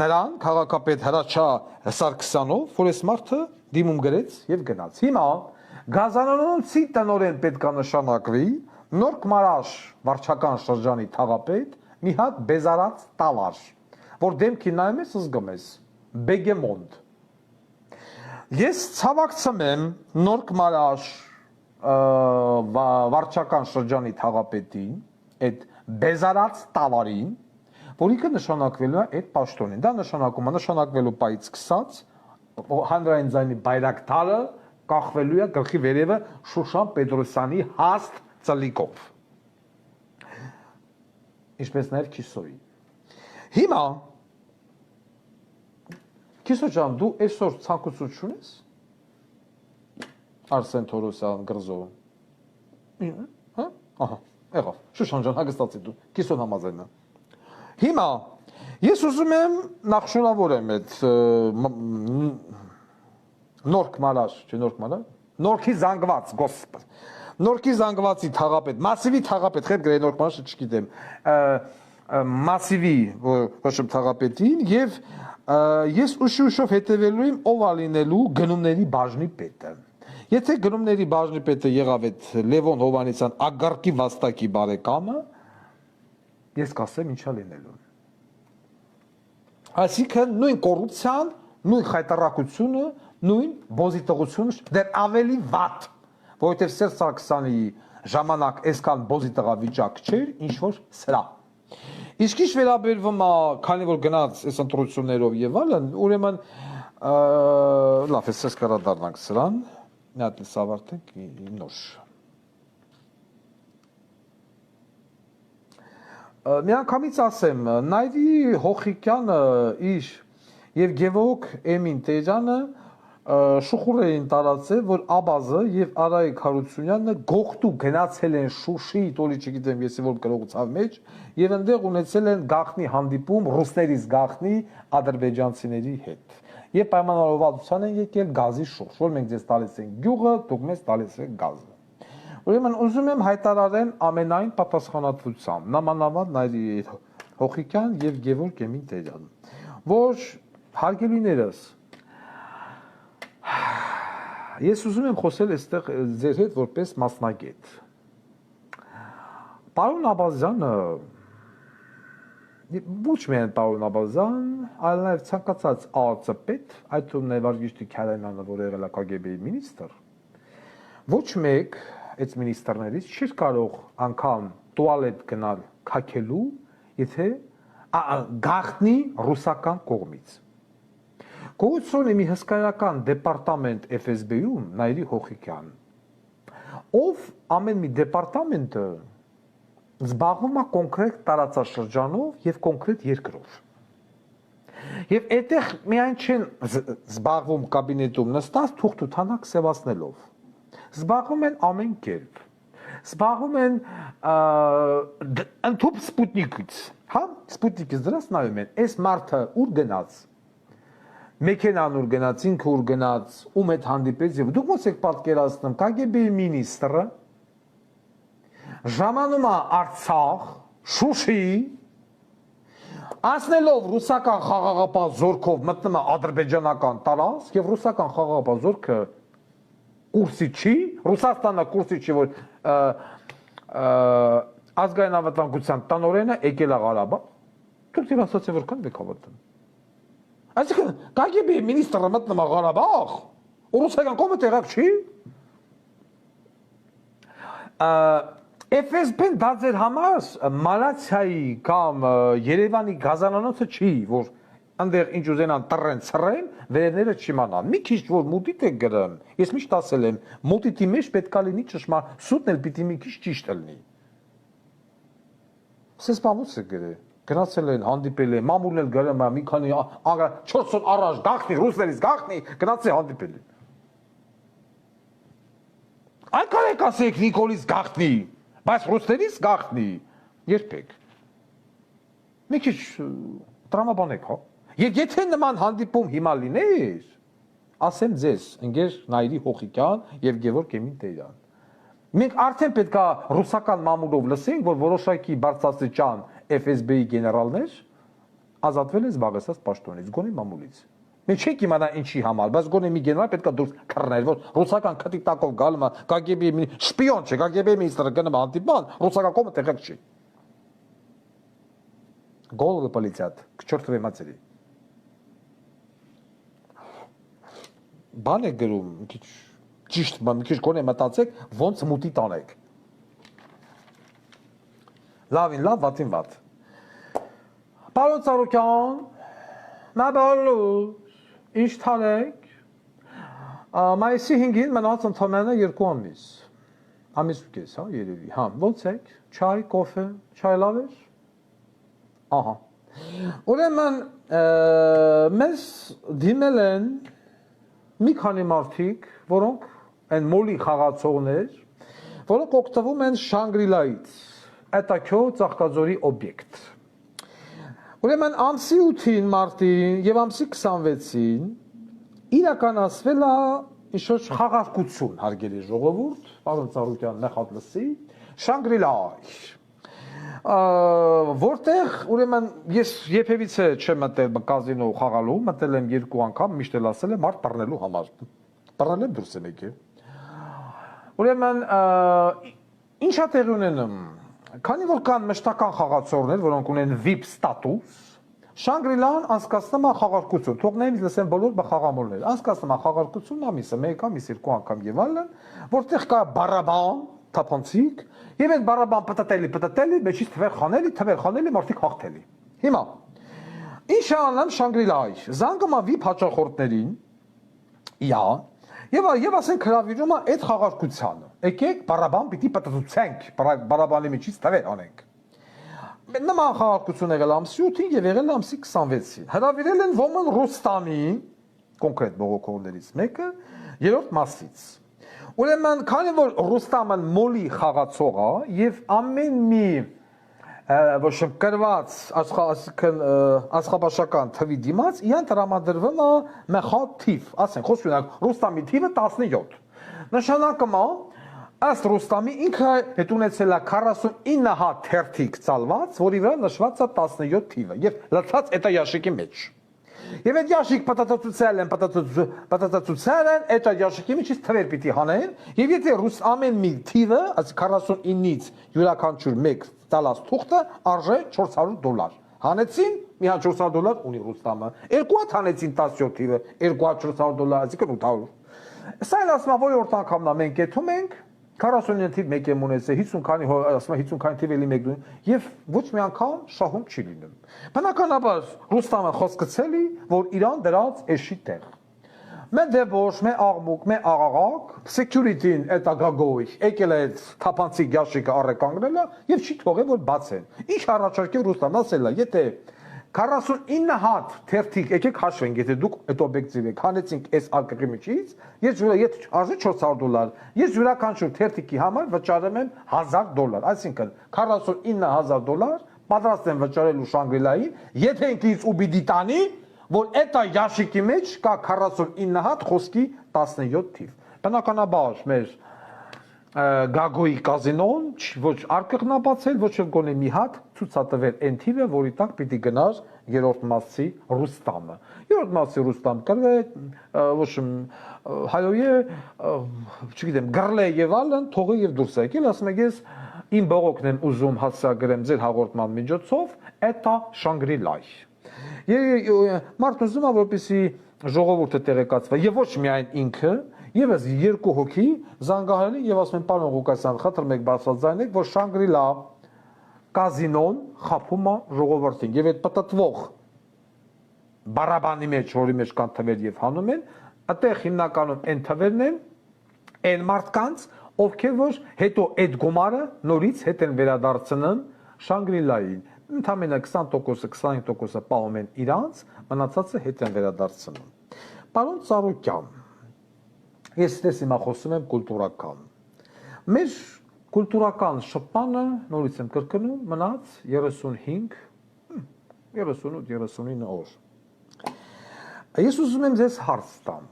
նրան քաղաքապետ Հրաչյա Սարգսյանով, որ այս մարդը դիմում գրեց եւ գնաց։ Հիմա գազանանոցի տնօրեն պետք է նշանակվի Նորք Մարաշ վարչական շրջանի թաղապետ մի հատ բեզարած տավար, որ դեմքին նայում ես զգում ես Բեգեմոնտ։ Ես ցավակցում եմ Նորք Մարաշ վարչական շրջանի թաղապետին, այդ բեզարած տավարին, որ ինքը նշանակվելու է այդ պաշտոնին։ Դա նշանակում է նշանակվելու պայից սկսած հանրային ձայնի բայրակտարը կախվելու է գլխի վերևը Շուշան Պետրոսյանի հաստ ծլիկով, ինչպես նաև Քիսոյի։ Հիմա, Քիսո ջան, դու այսօր ցանկություն չունես Արսեն Թորոսյան գրզով։ Հա? Ահա, եղավ, Շուշան ջան, հագստացի դու, Քիսոն համաձայն է։ Հիմա, ես ուզում եմ նախ շնորհավորեմ այդ Նորք Մարաշ, չէ Նորք Մարաշ, Նորքի զանգված, Գոսպետ։ Նորքի զանգվածի թաղապետ, մասիվի թաղապետ, խետ գրեի Նորք Մարաշը չգիտեմ, մասիվի ոչ թաղապետին եւ ես ուշ-ուշով հետևելու եմ ով ալինելու գնումների բաժնի պետը։ Եթե գնումների բաժնի պետը եղավ այդ Լևոն Հովհաննիսյան ագարկի վաստակի բարեկամը, ես կասեմ ինչա լինելու։ Այսինքն նույն կոռուպցիան, նույն խայտարակությունը, նույն բոզիտողությունը դեռ ավելի վատ, որովհետև Սերժ Սարգսյանի ժամանակ այսքան բոզիտղավիճակ չէր, ինչ որ սրա։ Իսկ ինչ վերաբերվում է, քանի որ գնաց այս ընտրություններով եւ այլն, ուրեմն լավ, ես կառադառնանք սրան, մի հատ ավարտենք նոր։ Միանգամից ասեմ, Նայվի Հոխիկյանը իր եւ Գևորգ Էմին Տերյանը շուխուր էին տարածել, որ Աբազը եւ Արայիկ Հարությունյանը գողտու գնացել են Շուշի, տոլի չգիտեմ եսի որ գրողացավ մեջ, եւ այնտեղ ունեցել են գաղտնի հանդիպում ռուսներից գաղտնի ադրբեջանցիների հետ։ Եվ պայմանավորվածության են եկել գազի շուրջ, որ մենք ձեզ տալիս ենք գյուղը, դուք մեզ տալիս եք գազը։ Ուրեմն ուզում եմ հայտարարեմ ամենայն պատասխանատվությամբ, նամանավանդ Նայիրի Հոխիկյան եւ Գևորգ Էմինտերյան, որ հարգելիներս ես ուզում եմ խոսել այստեղ ձեր հետ որպես մասնագետ։ Պարոն Աբազյանը ոչ միայն պարոն Աբազյան, այլ նաեւ ցանկացած ԱԱՑ-պետ, այդ թվում նաեւ Վարդգիշտի Քարյանյանը, որ եղել է ԿԳԲ-ի մինիստր, ոչ մեկ այդ մինիստրներից չի կարող անգամ տուալետ գնալ քաքելու, եթե գախնի ռուսական կողմից։ Գողություն է մի հսկայական դեպարտամենտ FSB-ում Նայիրի Հոխիկյան, ով ամեն մի դեպարտամենտը զբաղվում է կոնկրետ տարածաշրջանով եւ կոնկրետ երկրով։ Եվ այդտեղ միայն չեն զբաղվում կաբինետում նստած թուղթ ու թանակ սևացնելով։ Զբաղվում են ամեն կերպ։ Զբաղվում են ընդհանուր սպուտնիկից, հա, սպուտնիկից դրած նայում են, այս մարդը ուր գնաց, մեքենան ուր գնաց, ինքը ուր գնաց, ում հետ հանդիպեց եւ դուք ոնց եք պատկերացնում ԿԳԲ-ի մինիստրը ժամանում է Արցախ, Շուշի, անցնելով ռուսական խաղաղապահ զորքով մտնում է ադրբեջանական տարածք եւ ռուսական խաղաղապահ զորքը կուրսի չի, Ռուսաստանը կուրսի չի, որ ազգային անվտանգության տնօրենը եկել է Ղարաբաղ, դուք դեռ ասացիք որ կան եք հավատում։ Այսինքն ԿԳԲ-ի մինիստրը մտնում է Ղարաբաղ, ռուսական կողմը տեղակ չի։ FSB-ն դա ձեր համար Մալացիայի կամ Երևանի գազանանոցը չի, որ այնտեղ ինչ ուզենան տրեն, ցրեն, վերևները չիմանան։ Մի քիչ որ մուտիտ է գրում, ես միշտ ասել եմ, մուտիտի մեջ պետք է լինի ճշմարիտ, սուտն էլ պիտի մի քիչ ճիշտ լինի։ Սես բանոց է գրել, գնացել են, հանդիպել են, մամուլն էլ գրում է, մի քանի 4 օր առաջ գախնի, ռուսներից գախնի, գնացել հանդիպել են։ Այն կարեք ասեք Նիկոլից գախնի, բայց ռուսներից գախնի, երբեք։ Մի քիչ տրամաբանեք, հա։ Եվ եթե նման հանդիպում հիմա լիներ, ասեմ ձեզ, ընկեր Նայիրի Հոխիկյան եւ Գևորգ Էմինտերյան։ Մենք արդեն պետք է ռուսական մամուլով լսենք, որ որոշակի բարձրաստիճան FSB-ի գեներալներ ազատվել են զբաղեցած պաշտոնից, գոնե մամուլից։ Մենք չենք իմանա ինչի համար, բայց գոնե մի գեներալ պետք է դուրս քռներ, որ ռուսական քտիտակով գալու է ԿԳԲ-ի շպիոն չէ, ԿԳԲ-ի մինիստրը գնում է հանդիպան, ռուսական կողմը տեղակ չի։ Գոլը պոլիցիատ, к чёртовой матери։ Բան է գրում, մի քիչ ճիշտ, մի քիչ գոնե մտածեք, ոնց մուտի տանեք։ Լավին լավ, վատին վատ։ Պարոն Ծառուկյան, մաբալուս, ինչ թանեք։ Մայիսի 5-ին մնաց ընդամենը 2 ամիս։ Ամիս ու կես, հա, երևի։ Հա, ոնց եք։ Չայ, կոֆե, չայ լավ է։ Ահա։ Ուրեմն մեզ դիմել են մի քանի մարդիկ, որոնք են մոլի խաղացողներ, որոնք օգտվում են Շանգրիլայից, Էտաքյո Ծաղկաձորի օբյեկտ։ Ուրեմն ամսի 8-ին մարտին եւ ամսի 26-ին իրականացվել է ինչ-որ խաղարկություն, հարգելի ժողովուրդ, պարոն Ծառուկյան նախատ լսի, Շանգրիլայ։ Որտեղ ուրեմն ես երբևիցե չեմ մտել կազինո խաղալու, մտել եմ 2 անգամ, միշտ էլ ասել եմ մարդ բռնելու համար։ Բռնել եմ դուրս եմ եկել։ Ուրեմն ինչ է տեղի ունենում։ Քանի որ կան մշտական խաղացողներ, որոնք ունեն VIP ստատուս, Շանգրիլան անցկացնում է խաղարկություն։ Թողնենք լսեն բոլոր խաղամոլներ։ Անցկացնում է խաղարկություն ամիսը 1 ամիս 2 անգամ եւ այլն, որտեղ կա բարաբան, թափանցիկ, եւ այդ բարաբան պտտելի, մեջից թվեր խանելի, մարդիկ հաղթելի։ Հիմա ինչ անեմ Շանգրիլայ, զանգում է VIP հաճախորդներին, եւ ասենք հրավիրում է այդ խաղարկությանը։ Եկեք բարաբան պիտի պտտուցենք, բարաբանի միջից թվեր անենք։ Նման խաղարկություն եղել ամսի 8-ին եւ եղել ամսի 26-ին։ Հրավիրել են Ոմն Ռուստամի, կոնկրետ բողոքողներից մեկը, 3-րդ մասից։ Ուրեմն, քանի որ Ռուստամը մոլի խաղացող է եւ ամեն մի ոչ կրված աշխաբաշական թվի դիմաց իրան տրամադրվում է մեխա թիվ, ասենք խոսք ունենք Ռուստամի թիվը 17։ Նշանակում է ըստ Ռուստամի ինքը հետ ունեցել է 49 հատ թերթիկ ծալված, որի վրա նշված է 17 թիվը եւ լցած էտա ящիկի մեջ։ Եվ այդ ящիկ պատատացուցել են, այդ ящիկի միջից թվեր պիտի հանեն, եւ եթե ռուս ամեն մի թիվը, այս 49-ից յուրաքանչյուր մեկ տալած թուղթը արժե $400։ Հանեցին, մի հատ $400 ունի Ռուստամը։ Երկու հատ հանեցին 17 թիվը, երկու հատ $400, այսինքն 800։ Սա էլ ասում է, որորդ անգամն է մենք եթում ենք 49 թիվ մեկ եմ ունեցել, 50 քանի ասում է 50 քանի թիվ էլի մեկ դու եւ ոչ մի անգամ շահում չի լինում։ Բնականաբար Ռուստամը խոսքցելի, որ Իրան դրած էշի տեղ։ Մե դեպոշ, մե աղմուկ, մե աղաղակ, security-ին էտա գագոյ, եկել է այդ թափանցիկ ящիկը առեկանգնել է եւ չի թողել որ բացեն։ Ինչ առաջարկել Ռուստամն ասել է, եթե 49 հատ թերթիկ, եկեք հաշվենք, եթե դուք այդ օբյեկտիվ եք, հանեցինք այս արկղի միջից, ես արժե $400, ես յուրաքանչյուր թերթիկի համար վճարեմ եմ $1000, այսինքն $49,000 պատրաստ եմ վճարելու Շանգրիլային, եթե ինքնից ու պիտի տանի, որ այդ ящիկի մեջ կա 49 հատ խոսքի 17 թիվ։ Բնականաբար մեր Գագոյի կազինոն ոչ արկղն է բացել, ոչ էլ գոնե մի հատ ցուցատվել այն թիվը, որի տակ պիտի գնար երրորդ մասի Ռուստամը։ Երրորդ մասի Ռուստամ կրվե, ոչ հայոյե, չգիտեմ, գրլե եւ ալն, թողը եւ դուրս եկել, ասում եք ես իմ բողոքն եմ ուզում հասցրագրեմ ձեր հաղորդման միջոցով, էտա Շանգրիլայ։ Մարդն ուզում է, որպեսզի ժողովուրդը տեղեկացվի, եւ ոչ միայն ինքը, եւս երկու հոգի զանգահարել են եւ ասում են պարոն Ղուկասյան, խնդրում եք բացատրեք, որ Շանգրիլա կազինոն խափում է ժողովրդին եւ այդ պատտվող բարաբանի մեջ, որի մեջ կան թվեր եւ հանում են, այդտեղ հիմնականում այն թվերն են, այն մարդկանց, ովքեր որ հետո այդ գումարը նորից հետ են վերադարձնում Շանգրիլային։ Ընդամենը 20%-ը, 25%-ը պահում են իրանց, մնացածը հետ են վերադարձնում։ Պարոն Ծառուկյան, ես դες հիմա խոսում եմ կուլտուրական։ Մեր կուլտուրական շփանը, նորից եմ կրկնում, մնաց 38, 38-39 օր։ Ես ուզում եմ ձեզ հարց տամ։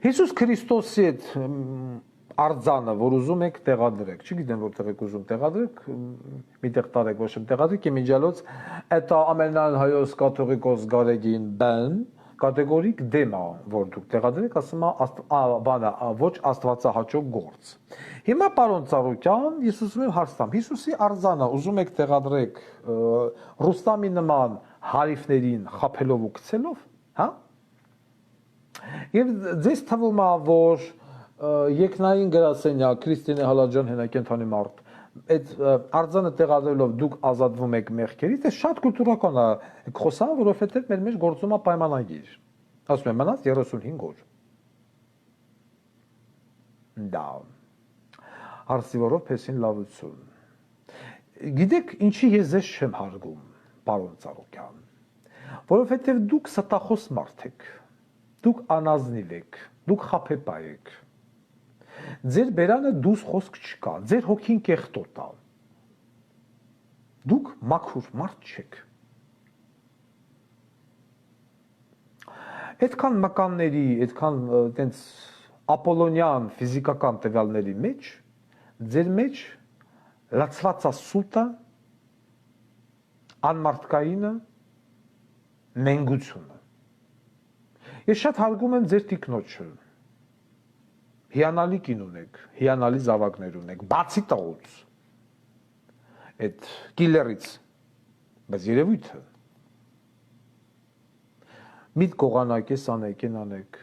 Հիսուս Քրիստոսի այդ արձանը, որ ուզում եք տեղադրեք, չգիտեմ որտեղ եք ուզում տեղադրեք, միտեղ տարեք ոչ եմ տեղադրեք, իմիջալոց այդ ամենան հայոց կաթողիկոս գարեգին բան կատեգորիկ դեմ է, որ դուք տեղադրեք, ասում է բանը ոչ աստվածահաճո գործ։ Հիմա պարոն Ծառուկյան, ես ուզում եմ հարց տամ, Հիսուսի արձանը ուզում եք տեղադրեք Ռուստամի նման հարիվներին խափելով ու գցելով, հա? Եվ ձեզ թվում է, որ երկնային գրասենյակ Քրիստինե Հալաջյան հենակենթանի մարդ այդ արձանը տեղադրելով դուք ազատվում եք մեղքերից, դա շատ կուլտուրական է խոսան, որովհետև մեր մեջ գործում է պայմանագիր։ Ասում եմ, մնաց 35 օր։ Դա հարցի որով փեսին լավություն։ Գիտեք, ինչի ես ձեզ չեմ հարգում, պարոն Ծառուկյան, որովհետև դուք ստախոս մարդ եք, դուք անազնիվ եք, դուք խաբեպա եք։ Ձեր բերանը դուս խոսք չկա, ձեր հոգին կեղտոտ է։ Դուք մաքուր մարդ չեք։ Այդքան մկանների, այդքան տենց ապոլոնյան ֆիզիկական տվյալների մեջ, ձեր մեջ լացված է սուտը, անմարդկայինը, նենգությունը։ Ես շատ հարգում եմ ձեր տիկնոջը։ Հիանալի կին ունեք, հիանալի զավակներ ունեք, բացի տղուց, այդ կիլերից, բայց երևույթը, միտ կողանակ ես անեք, են անեք,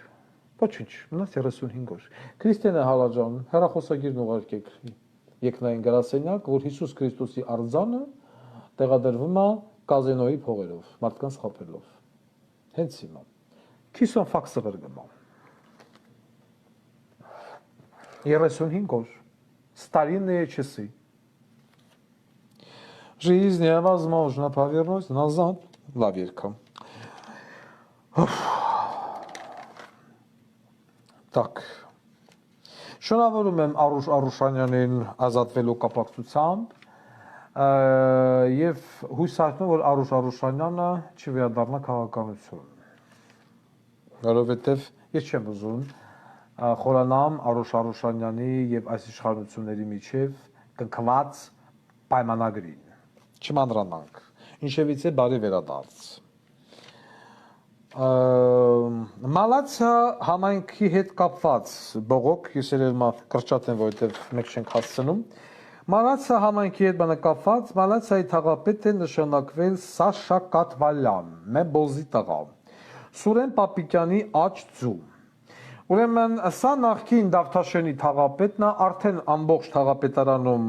ոչինչ, մնաց 35 օր։ Քրիստինե Հալաջյան, հեռախոսագիրն ուղարկեք երկնային գրասենյակ, որ Հիսուս Քրիստոսի արձանը տեղադրվում է կազինոյի փողերով, մարդկանց խաբելով, հենց հիմա, քիսոն ֆաքսը գրգմա։ 35 օր, старинные часы. Жизнь невозможно повернуть назад. Лаверка. Так. Շնորհավորում եմ Արուշանյանին ազատվելու կապակցությամբ եւ հույսարկում, որ Արուշանյանը չվերադառնա քաղաքականություն։ Որովհետեւ ես չեմ ուզում խորանամ Արոշ Արոշանյանի եւ այս իշխանությունների միջև կնքված պայմանագրին։ Չմանրանանք։ Ինչևից է բարի վերադարձ։ Մալացիա համայնքի հետ կապված բողոք, ես երևի կրճատեմ, որովհետև մենք չենք հասցնում։ Մալացիա համայնքի հետ բանը կապված, Մալացիայի թաղապետ է նշանակվել Սաշա Կատվալյան, մեբոզի տղա, Սուրեն Պապիկյանի աջ ձու։ Ուրեմն սա նախկին Դավթաշենի թաղապետն է, արդեն ամբողջ թաղապետարանում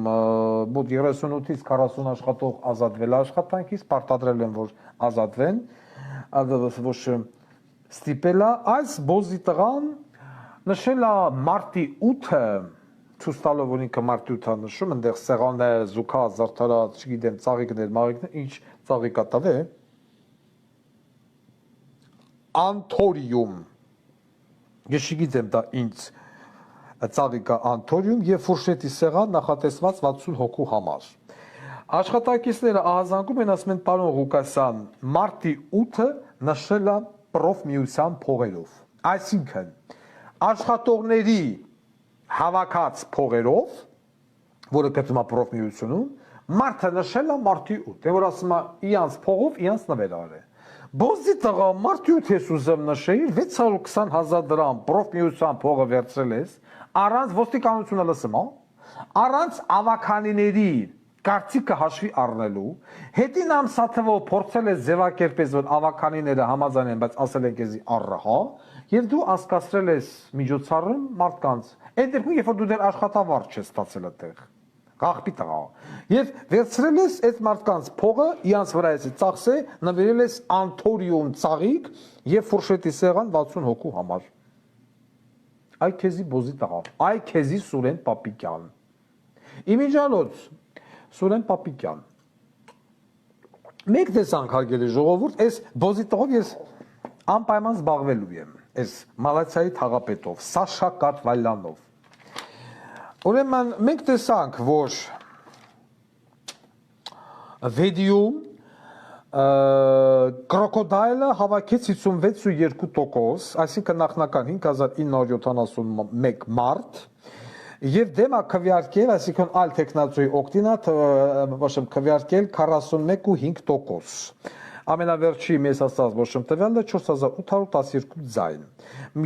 մոտ 38-ից 40 աշխատող ազատվել աշխատանքից, պարտադրել են, որ ազատվեն, ոչ ստիպել է, այս բոզի տղան նշել է մարտի 8-ը, ցույց տալով որ ինքը մարտի 8-ը նշում, այնտեղ սեղաններ, զուգա, զարդարած, չգիտեմ, ծաղիկներ, մաղիկներ, ինչ ծաղիկ ա տավե, անթորիում, ես չգիտեմ դա ինձ ծաղիկա անթորիում և ֆուրշետի սեղան նախատեսված 60 հոգու համար։ Աշխատակիցները ահազանգում են, ասում են պարոն Ղուկասյան, մարտի 8-ը նշել է պրոֆմիության փողերով։ Այսինքն, աշխատողների հավաքած փողերով, որը կտրում է պրոֆմիությունում, մարդը նշել է մարտի 8, դե որ ասում է իրանց փողով, իրանց նվերար է։ Բոզի տղա մարտի 8 ես ուզեմ նշեի, 620,000 դրամ պրոֆմիության փողը վերցրել ես, առանց ոստիկանությունը լսում, առանց ավականիների կարծիքը հաշվի առնելու, հետին ամսաթվով փորձել ես ձևակերպես, որ ավականիները համաձայն են, բայց ասել են քեզի առհա, եւ դու անցկացրել ես միջոցառում մարդկանց։ Այդ դեպքում, երբ որ դու դեռ աշխատավարձ չես ստացել այդտեղ, գաղբի տղա, եւ վերցրել ես այդ մարդկանց փողը, իրանց վրա ես ծախսե, նվիրել ես անթորիում ծաղիկ եւ ֆուրշետի սեղան 60 հոգու համար։ Այ քեզի բոզի տղա, այ քեզի Սուրեն Պապիկյան։ Իմիջալոց Սուրեն Պապիկյան։ Մեկ տեսանք հարգելի ժողովուրդ, այս բոզի տղով ես անպայման զբաղվելու եմ, այս Մալացիայի թաղապետով, Սաշա Կատվալյանով։ Ուրեմն մենք տեսանք, որ վիդեոում կրոկոդայլը հավաքեց 56.2%, այսինքն նախնական 5971 մարդ, եւ դեմա քվեարկել, այսինքն այլ տեխնացուի օկտինա քվեարկել 41.5%։ Ամենավերջի մեզ ասած ոչմ տվյալը 4812 ձայն։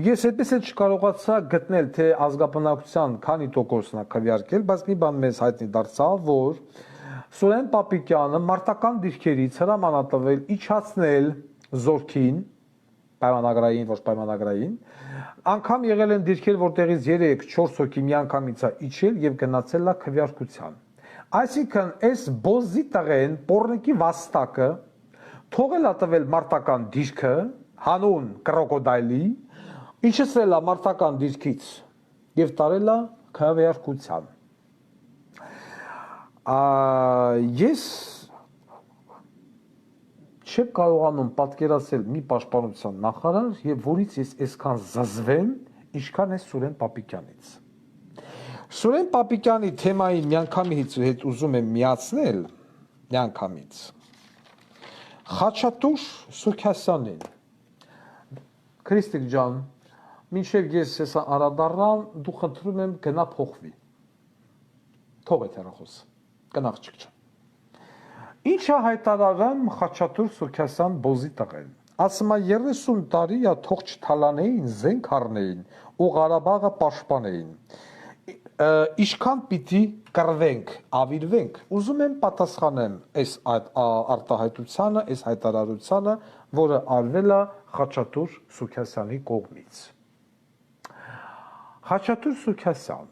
Ես այդպես էլ չկարողացա գտնել, թե ազգաբնակության քանի տոկոսն է քվեարկել, բայց մի բան մեզ հայտնի դարձավ, որ Սուրեն Պապիկյանը մարտական դիրքերից հրամանատվել իջացնել զորքին, պայմանագրային, ոչ պայմանագրային, անգամ եղել են դիրքեր, որտեղից 3-4 հոգի միանգամից է իջել եւ գնացել է քվեարկության։ Այսինքն, այս բոզի տղեն, պոռնիկի վաստակը թողել է տվել մարտական դիրքը, հանուն կրոկոդայլի, իջեցրել է մարտական դիրքից եւ տարել է քվեարկության։ Ես չեմ կարողանում պատկերացնել մի պաշտպանության նախարար եւ որից ես այսքան զզվեմ, ինչքան է Սուրեն Պապիկյանից։ Սուրեն Պապիկյանի թեմային միանգամից հետ ուզում եմ միացնել, միանգամից Խաչատուր Սուքասյանին։ Քրիստիկ ջան, մինչև ես հեսա անդրադառնամ, դու խնդրում եմ գնա փոխվի։ Թող այդ հեռախոսը, կնաղջիկ ջան։ Ինչ է հայտարարում Խաչատուր Սուքասյան բոզի տղեն։ Ասում է 30 տարի է թող չթալանեին, զենք առնեին ու Ղարաբաղը պաշտպանեին։ Ինչքան պիտի կռվենք, ավիրվենք։ Ուզում եմ պատասխանեմ այս արտահայտությանը, այս հայտարարությանը, որը արվել է Խաչատուր Սուքասյանի կողմից։ Խաչատուր Սուքասյան,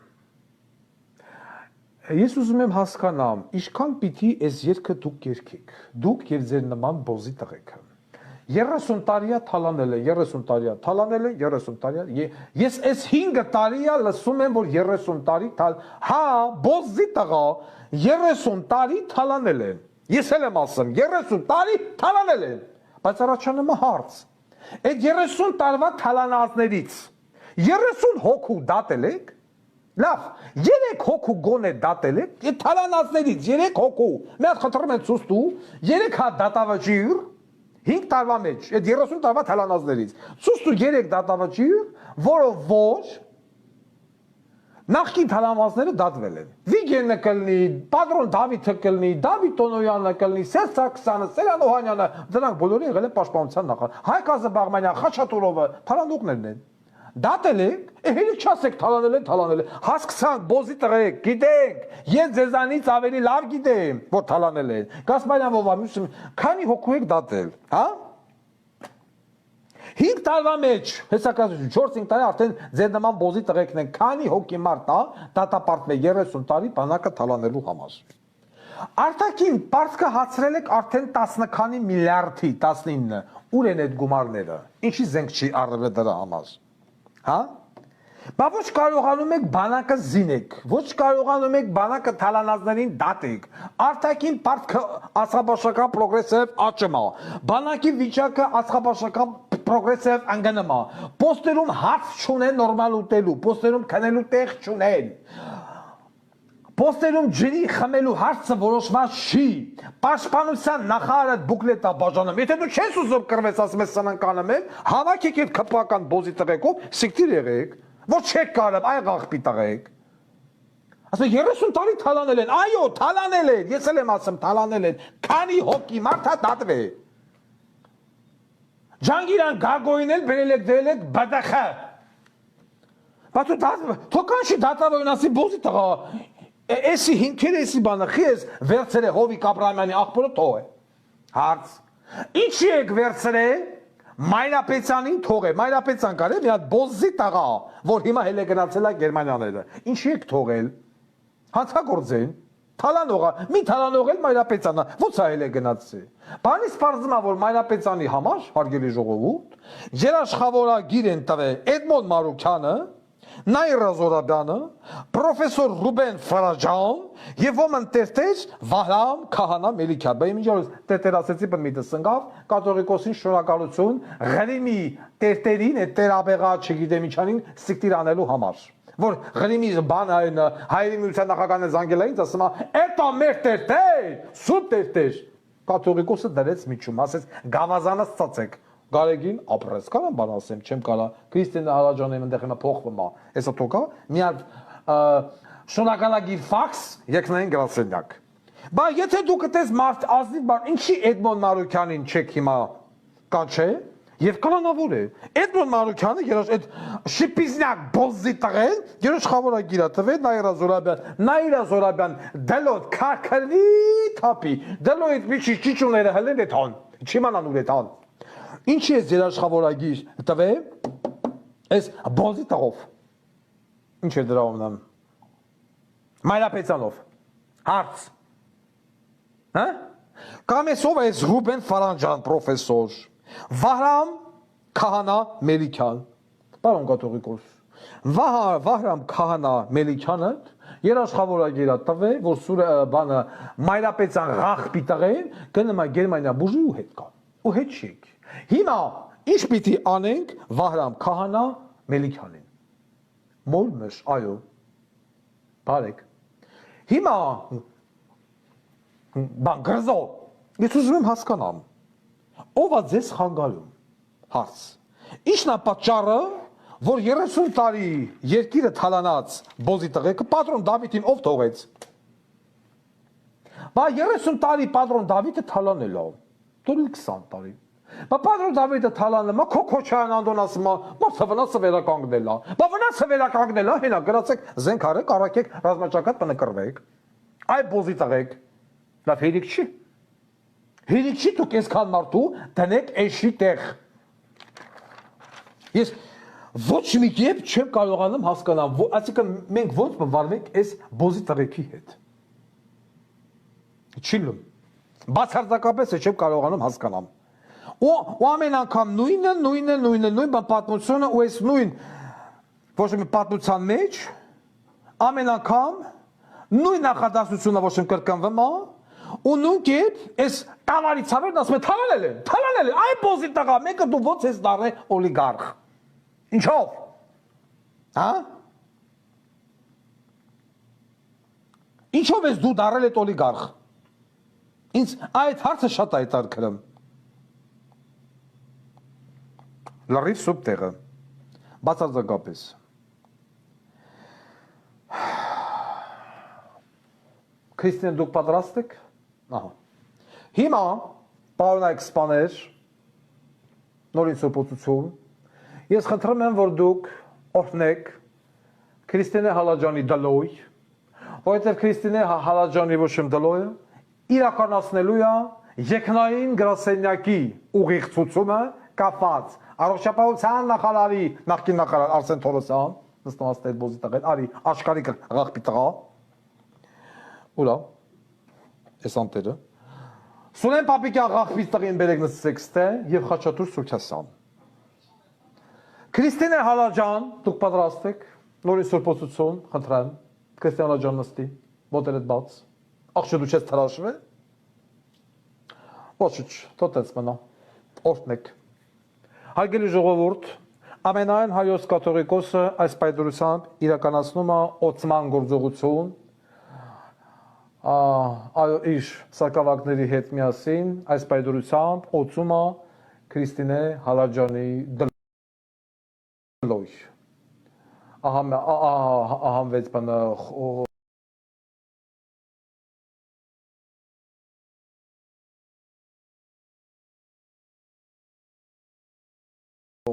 ես ուզում եմ հասկանամ, ինչքան պիտի այս երգը դուք երգեք, դուք եւ ձեր նման բոզի տղեկը։ 30 տարի է թալանել է, 30 տարի է թալանել է, 30 տարի է։ Ես այս 5 տարի է լսում եմ, որ 30 տարի հա, բոզի տղա, 30 տարի թալանել են։ Ես էլ եմ ասում, 30 տարի թալանել են։ Բայց առաջանում է հարց։ Այդ 30 տարվա թալանածներից 30 հոգու դատել եք։ Լավ, 3 հոգու գոնե դատել եք, այդ թալանածներից 3 հոգու։ Մի հատ խնդրում եմ ցույց տու, 3 հատ դատավճիռ 5 տարվա մեջ, այդ 30 տարվա թալանածներից, ցույց տու 3 դատավճիռ, որը ոչ Նախկին թալամասները դատվել են։ Վիգենը կլնի, Պատրոն Դավիթը կլնի, Դավիթ Տոնոյանը կլնի, Սերժ Սարգսյանը, Սերան Օհանյանը, դրանք բոլորը եղել են պաշտպանության նախարար։ Հայկ Ազաբաղմանյան, Խաչատուրովը թալանողներն են։ Դատել եք, հենց չասեք թալանել են։ Հասկացանք, բոզի տղեկ, գիտենք, ես ձեզանից ավելի լավ գիտեմ, որ թալանել են։ Գասպարյան Վովամյուս, քանի հոգու եք դատել, հա? 5 տարվա մեջ, հեսակացություն, 4-5 տարի արդեն ձեր նման բոզի տղեկն են, քանի հոգի մարդ, դատապարտվել 30 տարի բանակը թալանելու համար։ Արտաքին պարտքը հացրել եք արդեն 10 քանի միլիարդի, 19, ուր են այդ գումարները, ինչի զենք չի առվել դրա համար, հա? Բա ոչ կարողանում եք բանակը զինեք, ոչ կարողանում եք բանակը թալանածներին դատեք, արտաքին պարտքը աստղաբաշխական պրոգրեսիվ աճումա, բանակի վիճակը աստղաբաշխական պրոգրեսիվ անգնումա, պոստերում հաց չունեն նորմալ ուտելու, պոստերում քնելու տեղ չունեն, պոստերում ջրի խմելու հարցը որոշված չի, պաշտպանության նախարարը բուկլետա բաժանում, եթե դու չես ուզում կրվես, ասում ես սնանկանում եմ, հավաքեք այդ քպական բոզի տղեկով, սիկտիր եղեք, որ չեք կարებ, այ աղբի տղեկ, ասում 30 տարի թալանել են, այո, թալանել են, ես էլ եմ ասում թալանել են, քանի հոգի մարդա դատվե, Ջանգիրան Գագոյին էլ բերել եք դրել եք բդխ, բայց թո կանչի դատավորին ասի բոզի տղա, Էսի հինքերը էսի բանը խի ես վերցրե Հովիկ Աբրահամյանի աղբորը թող է, հարց, ինչի եք վերցրե Մայրապետյանին թող է, Մայրապետյան կար է մի հատ բոզի տղա, որ հիմա հել է գնացել է Գերմանիաները, ինչի եք թողել, հանցագործեն, թալանողա, մի թալանողել Մայրապետյանը, ո՞ց է հել է գնացել, բանից պարզում է, որ Մայրապետյանի համար, հարգելի ժողովուրդ, երաշխավորագիր են տվել Էդմոն Մարուքյանը, Նաիրա Զորաբյանը, պրոֆեսոր Ռուբեն Ֆարաջան եւ ոմն տերտեր Վահրամ Քահանա Մելիքյան։ Բայց միջոց տերտեր ասեցի բնմիտը սնգավ, կաթողիկոսին շնորհակալություն Ղրիմի տերտերին, այդ տերաբեղա չգիտեմ ինչանին սիկտիր անելու համար։ Որ Ղրիմի բան այն հայերի միության նախագահն զանգելային ասում է, «Էտա մեր տերտեր, սուտ տերտեր»։ Կաթողիկոսը դրեց միջում, ասեց գավազանը ստացեք։ Գարեգին ապրես, կարամ բան ասեմ, չեմ կարա, Քրիստինա Հարաջանեմ ընդեղ հիմա փոխվում է, էսա թոքա, մի հատ շնորհակալագիր ֆաքս եկնային գրասենյակ։ Բա եթե դու կտես մարդ ազնիվ բան, ինչի Էդմոն Մարուքյանին չեք հիմա կանչե, եւ կանանավոր է։ Էդմոն Մարուքյանը երաշ այդ շիպիզնյակ բոզի տղեն, երաշխավորագիր է տվել Նաիրա Զորաբյան, դելոտ քարքրի թափի, դելոյդ միջի ճիճուները հլեն է թան, չիմանան ուր է թան։ Ինչի ես երաշխավորագիր տվել, ես բոզի տղով, ինչ է դրա ումնամ, Մայրապետյանով, հարց, կամ ես ով ես Ռուբեն Ֆարանջան պրոֆեսոր, Վահրամ Քահանա Մելիքյան, պարոն կաթողիկոս, Վահրամ Քահանա Մելիքյանը երաշխավորագիր է տվել, որ սուրը բանը Մայրապետյան ղախպի տղեն գնում է Գերմանիա բուժի ու հետ կա, ու հետ չեք։ Հիմա ինչ պիտի անենք Վահրամ Քահանա Մելիքյանին, մոլմշ, այո, բարեք, հիմա բան գրզո, ես ուզում եմ հասկանամ, ով է ձեզ խանգարում, հարց, ինչն է պատճառը, որ 30 տարի երկիրը թալանած բոզի տղեկը պատրոն Դավիթին ով թողեց, բա 30 տարի պատրոն Դավիթը թալանել է, դորիլ 20 տարի, բա պատրոն Դավիթը թալանել է, Քոչարյան Անդոն ասում է, մարդը վնասը վերականգնել է, բա վնասը վերականգնել է, հենա գրացեք զենք արեք, առաքեք ռազմաճակատ բնակրվեք, այ բոզի տղեկ, լավ հերիք չի, հերիք չի դուք այսքան մարդու դնեք էշի տեղ, ես ոչ մի կերպ չեմ կարողանում հասկանալ, այսինքն մենք ոնց վարվենք այս բոզի տղեկի հետ, չիլում, բացարձակապես չեմ կարողանում հասկանամ, ու ամեն անգամ նույն պատմությունը ու այս նույն ոչ մի պատմության մեջ ամեն անգամ նույն նախադասությունը ոչ մի կրկնվում է ու նույն կերպ այս տավարի ցավերն ասում է թալանել են, այ բոզի տղա, մեկը դու ոնց ես դառել օլիգարխ, ինչով, հա, ինչով ես դու դառել այդ օլիգարխ, ինձ այդ հարցը շատ այտարքրում, լրիվ սուպ տեղը, բացարձակապես։ Քրիստիան դուք պատրաստ եք։ Ահա։ Հիմա պարոնայք սպաներ, նորին սրբոցություն, ես խնդրում եմ, որ դուք օրհնեք Քրիստինե Հալաջյանի դլոյ, որովհետև Քրիստինե Հալաջյանի ոչ իմ դլոյը իրականացնելու է երկնային գրասենյակի ուղիղ ցուցումը կապված առողջապահության նախարարի նախկին նախարար Արսեն Թորոսյան, նստած այդ բոզի տղեն, արի աշխարհի ղաղբի տղա, ուրա, այս անտերը, Սուրեն Պապիկյան ղաղբի տղին բերեք նստեք ստե և Խաչատուր Սուրքասյան։ Քրիստինե Հալաջյան, դուք պատրաստ եք, նորին սրբոցություն, խնդրեմ, Քրիստինե Հալաջյան նստի, ոտերդ բաց, աղջը դու չես թրաշվել, ոչիչ, թոտենց մնա, օրհնեք։ Հարգելի ժողովուրդ, ամենայն հայոց կաթողիկոսը այս պայծառությամբ իրականացնում է օծման գործողություն, իր սակավակների հետ միասին այս պայծառությամբ օծում է Քրիստինե Հալաջյանի դլոյ։ Ահամվեց բանը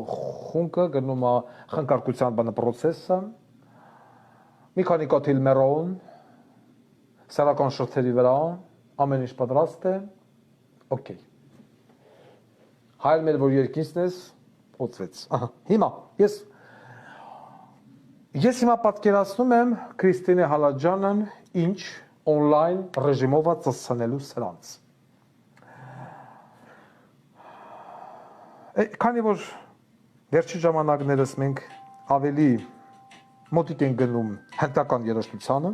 խունկը գնում է խնկարկության բանը պրոցեսը, մի քանի կաթիլ մերոն, սարական շրթերի վրա, ամեն ինչ պատրաստ է, օքեյ։ Հայր մեր, որ երկինցն ես, ոցվեց։ Հիմա, ես հիմա պատկերացնում եմ Քրիստինե Հալաջյանն ինչ օնլայն ռեժիմով է ծսցնելու սրանց։ Քանի որ վերջի ժամանակներս մենք ավելի մոտիկ են գնում հնդկական երաժշտությանը,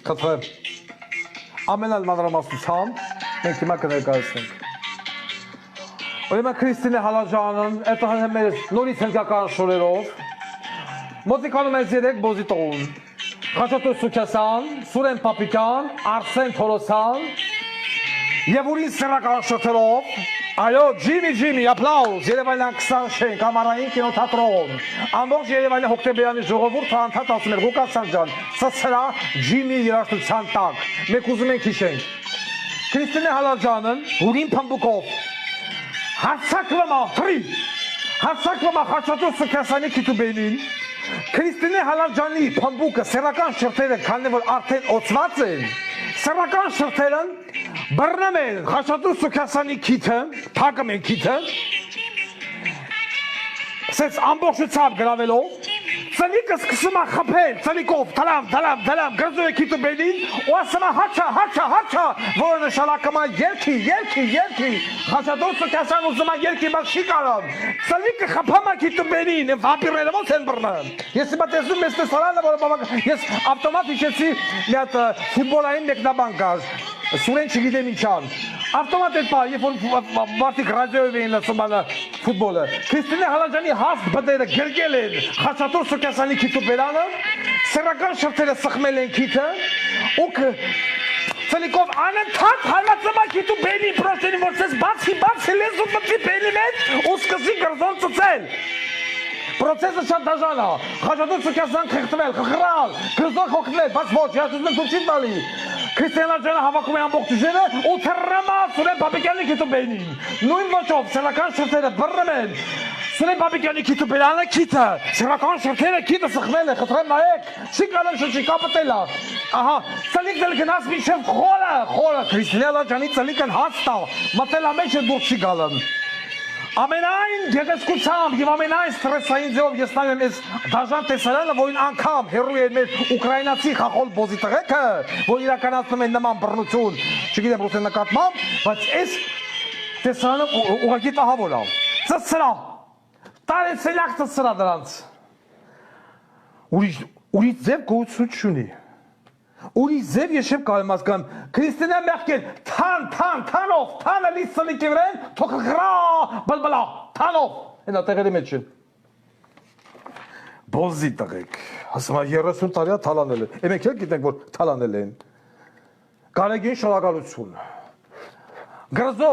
խնդրեմ, ամենալ մանրամասնությամբ մենք հիմա կներկայացնենք։ Ուրեմն Քրիստինե Հալաջյանն այդ մեր նորից հնդկական շորերով մոտիկանում են 3 բոզի տողուն։ Խաչատուր Սուրքասյան, Սուրեն Պապիկյան, Արսեն Թորոսյան և ուրին սեռական շրթերով, այո, Ջիմի, ապլաուզ, Երևանյան 20 շենք, ամառային կինոթատրոն, ամբողջ Երևանի հոկտեմբերյանի ժողովուրդը անդադ ասում էր Ղուկաս Սանջան, ծծրա Ջիմի երաժշտության տակ, մենք ուզում ենք հիշենք։ Քրիստինե Հալաջյանն ուրին փամբուկով հարձակվում է Խաչատուր Սուրքասյանի քիթուբենին, Քրիստինե Հալաջյանի փամբուկը սեռական շրթերը քանի որ արդեն օծված են, սեռական շրթերն բռնում են Խաչատուր Սուրքասյանի քիթը, փակում են քիթը, սենց ամբողջությամբ գրավելով, ծնիկը սկսում է խփել, ծնիկով, դալամ, գրծում է քիթուբենին, ու ասում է հաչա, որը նշանակում է երգի, Խաչատուր Սուրքասյան ուզում է երգի, բայց չի կարող, ծնիկը խփում է քիթուբենին, վամպիրները ոնց են բռնում, ես հիմա տեսնում ես տեսարանը, որը ես ավտոմատ հիշեցի մի հատ ֆուտբոլային մեկնաբան կար, Սուրեն չգիտեմ ինչան, ավտոմատ այդ պահ, երբ որ մարդիկ ռադիոյով էին լսում ֆուտբոլը, Քրիստինե Հալաջյանի հաստ բդերը գրգել են Խաչատուր Սուրքասյանի քիթուբերանը, սեռական շրթերը սխմել են քիթը, ու ծնիկով անընդհատ հարվածում է քիթուբենին, պրոստենին, որ ցես բացի լեզուն մտի բենի մեջ ու սկսի գրզոն ծծել։ Պրոցեսը շատ դաժան է, Խաչատուր Սուրքասյան խեղդվել, խխրալ, գրզոն խոխտվել, բայց ոչ, երաժշտությունը դուր չի տալի։ Քրիստինե Հալաջյանը հավաքում է ամբողջ ուժերը ու թռնում է Սուրեն Պապիկյանի քիթուբենին։ Նույն ոճով սեռական շրթերը բռնում են Սուրեն Պապիկյանի քիթուբերանը քիթը, սեռական շրթերը քիթը սխմել է, խնդրեմ նայեք, չի կարող շրջի կապտել է։ Ահա, ծնիկն գնաց մինչև խորը, Քրիստինե Հալաջյանի ծնիկն հաց տա, մտել է մեջ դուր չի գալն։ Ամենայն գեղեցկությամբ և ամենայն ստրեսային ձևով ես նայում ես դաժան տեսարանը, որին անգամ հեռու էր մեր ուկրաինացի խախոլ բոզի տղեկը, որ իրականացնում են նման բռնություն, չգիտեմ ռուսի նկատմամբ, բայց այս տեսարանը ուղղակի տահավոր է։ Ծծրա, տարեցելյակ ծծրա դրանց։ Ուրիշ ձև գոհություն չունի։ Ուրիշ ձև ես չեմ կարող հասկանամ, Քրիստինե մեղքեր, թանով, թանը լի ծնիկի վրեն, թոք հղրա, բլբլա, թանով, հենա տեղերի մեջ են։ Բոզի տղեք, ասում է 30 տարիա թալանել են, մենք էլ գիտենք, որ թալանել են։ Գարեգին շնորհակալություն։ Գրզո,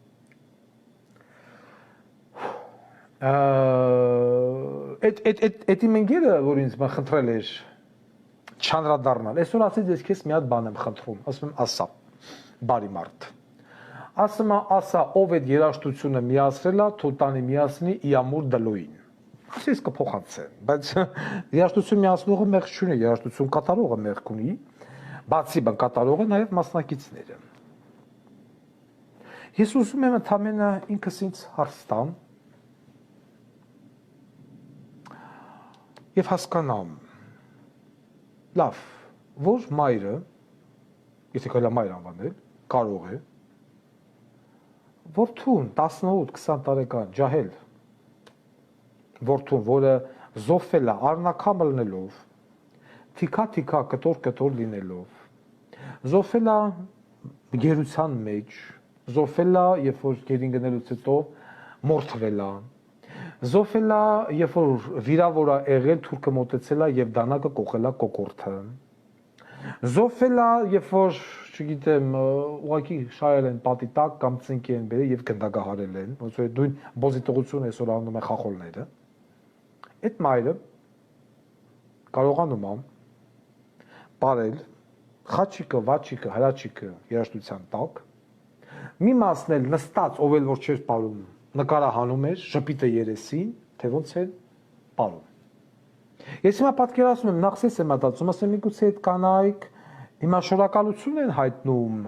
Էդ իմ ընկերը, որ ինձ խնդրել էր չանդրադառնալ, այսօր ասեց ես քեզ մի հատ բան եմ խնդրում, ասում եմ ասա, բարի մարդ։ Ասում եմ ասա, ով այդ երաժշտությունը միացրել է, թող տանի միացնի Իամուր Դլոյին։ Ասես կփոխանցեն, բայց երաժշտություն միացնողը մեղք չունի, երաժշտություն կատարողը մեղք ունի, բացի բան կատարողը նաև մասնակիցները։ Ես ուզում եմ ընդամենը ինքս ինձ հարց տամ եւ հասկանամ, լավ, որ մայրը, եթե կարելի է մայր անվանել, կարող է որդուն 18-20 տարեկան ջահել որդուն, որը զոհվել է առնակամը լինելով, թիքա կտոր լինելով, զոհվել է գերության մեջ, զոհվել է, երբ որ գերին գնելուց հետո մորթվել է, զոհվել է, երբ որ վիրավոր է եղել, թուրքը մոտեցել է եւ դանակը կողել է կոկորտը, զոհվել է, երբ որ չգիտեմ, ուղղակի շարել են պատի տակ կամ ծնկի են բերել եւ գնդակահարել են, ոնց որ նույն բոզիտողությունը այսօր անում են խախոլները։ Այդ մայրը կարողանում է բարել խաչիկը, վաչիկը, հրաչիկը երաժշտության տակ, մի մասն էլ նստած, ով էլ որ չէր պարում, նկարահանում էր, ժպիտը երեսին, թե ոնց է պարում։ Ես հիմա պատկերացնում եմ, նախսես եմ մտածում, ասեմ միգուցե այդ կանայք հիմա շնորհակալություն են հայտնում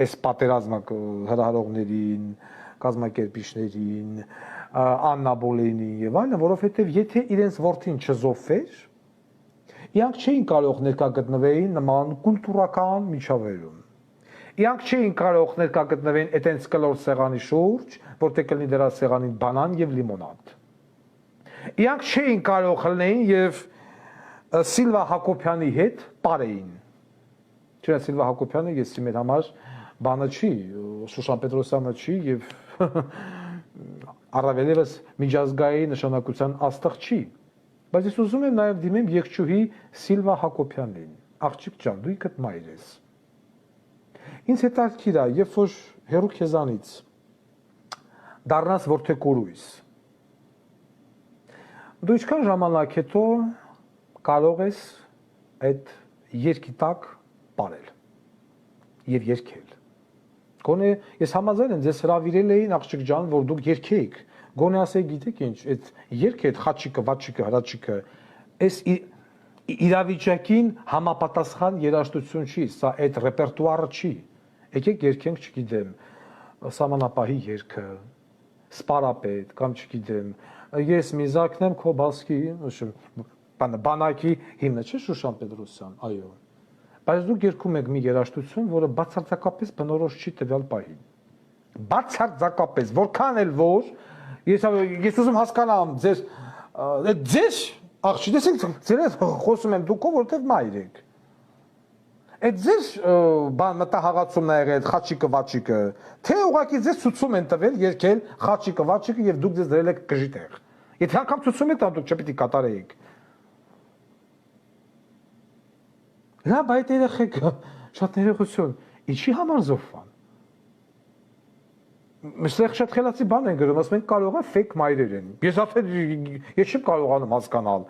այս պատերազմը հրահրողներին, կազմակերպիչներին, Աննա Բոլեյնին եւ այլն, որովհետեւ եթե իրենց որդին չզոհվեր, իրանք չէին կարող ներկա գտնվեին նման կուլտուրական միջավայրում։ Իրանք չէին կարող ներկա գտնվեին այտենց կլոր սեղանի շուրջ, որտեղ կլինի դրա սեղանին բանան եւ լիմոնադ։ Իրանք չէին կարող լինեին եւ Սիլվա Հակոբյանի հետ պարեին։ Չէ, Սիլվա Հակոբյանը ես մեր համար բանը չի, Շուշան Պետրոսյանը չի եւ առավելևս միջազգային նշանակության աստղ չի։ Բայց ես ուզում եմ նաև դիմեմ եկչուհի Սիլվա Հակոբյանին։ Աղջիկ ջան, դու ինքդ մայր ես։ Ինձ հետաքրքիր է, երբ որ հերու քեզանից դառնաս որդեկորույս, դու ինչքան ժամանակ հետո կարող ես այդ երկի տակ պարել եւ երգել։ Գոնե ես համաձայն եմ, ձեզ հրավիրել էին աղջիկ ջան, որ դուք երգեիք։ Գոնե ասեք, գիտեք ինչ, այդ երգը, այդ խաչիկը, վաչիկը, հրաչիկը, այս իրավիճակին համապատասխան երաժշտություն չի, սա այդ ռեպերտուարը չի։ Եկեք երգենք, չգիտեմ, սահմանապահի երգը, սպարապետ, կամ չգիտեմ, ես միզակն եմ քո բասկի, բանակի հիմնը չէ Շուշան Պետրոսյան, այո։ Բայց դուք երգում եք մի երաժշտություն, որը բացարձակապես բնորոշ չի տվյալ պահին։ Բացարձակապես, որքան էլ որ, ես ուզում հասկանամ ձեր աղջիկ, տեսեք, ձեր խոսում եմ դուքով, որովհետև մայր եք։ Այդ ձեր մտահաղացումն ա եղել խաչիկը, վաչիկը, թե ուղղակի ձեզ ցուցում են տվել երգել խաչիկը, վաչիկը եւ դուք ձեզ դրել եք գժի տեղ։ Եթե անգամ ցուցում եք, դուք չպիտի կատարեիք։ Լավ, այդ երեխեքը շատ ներողություն, ինչի համար զոհվան։ Մստեղ շատ խելացի բան են գրում, ասում են կարող է ֆեյք մայրեր են։ Ես չեմ կարողանում հասկանալ։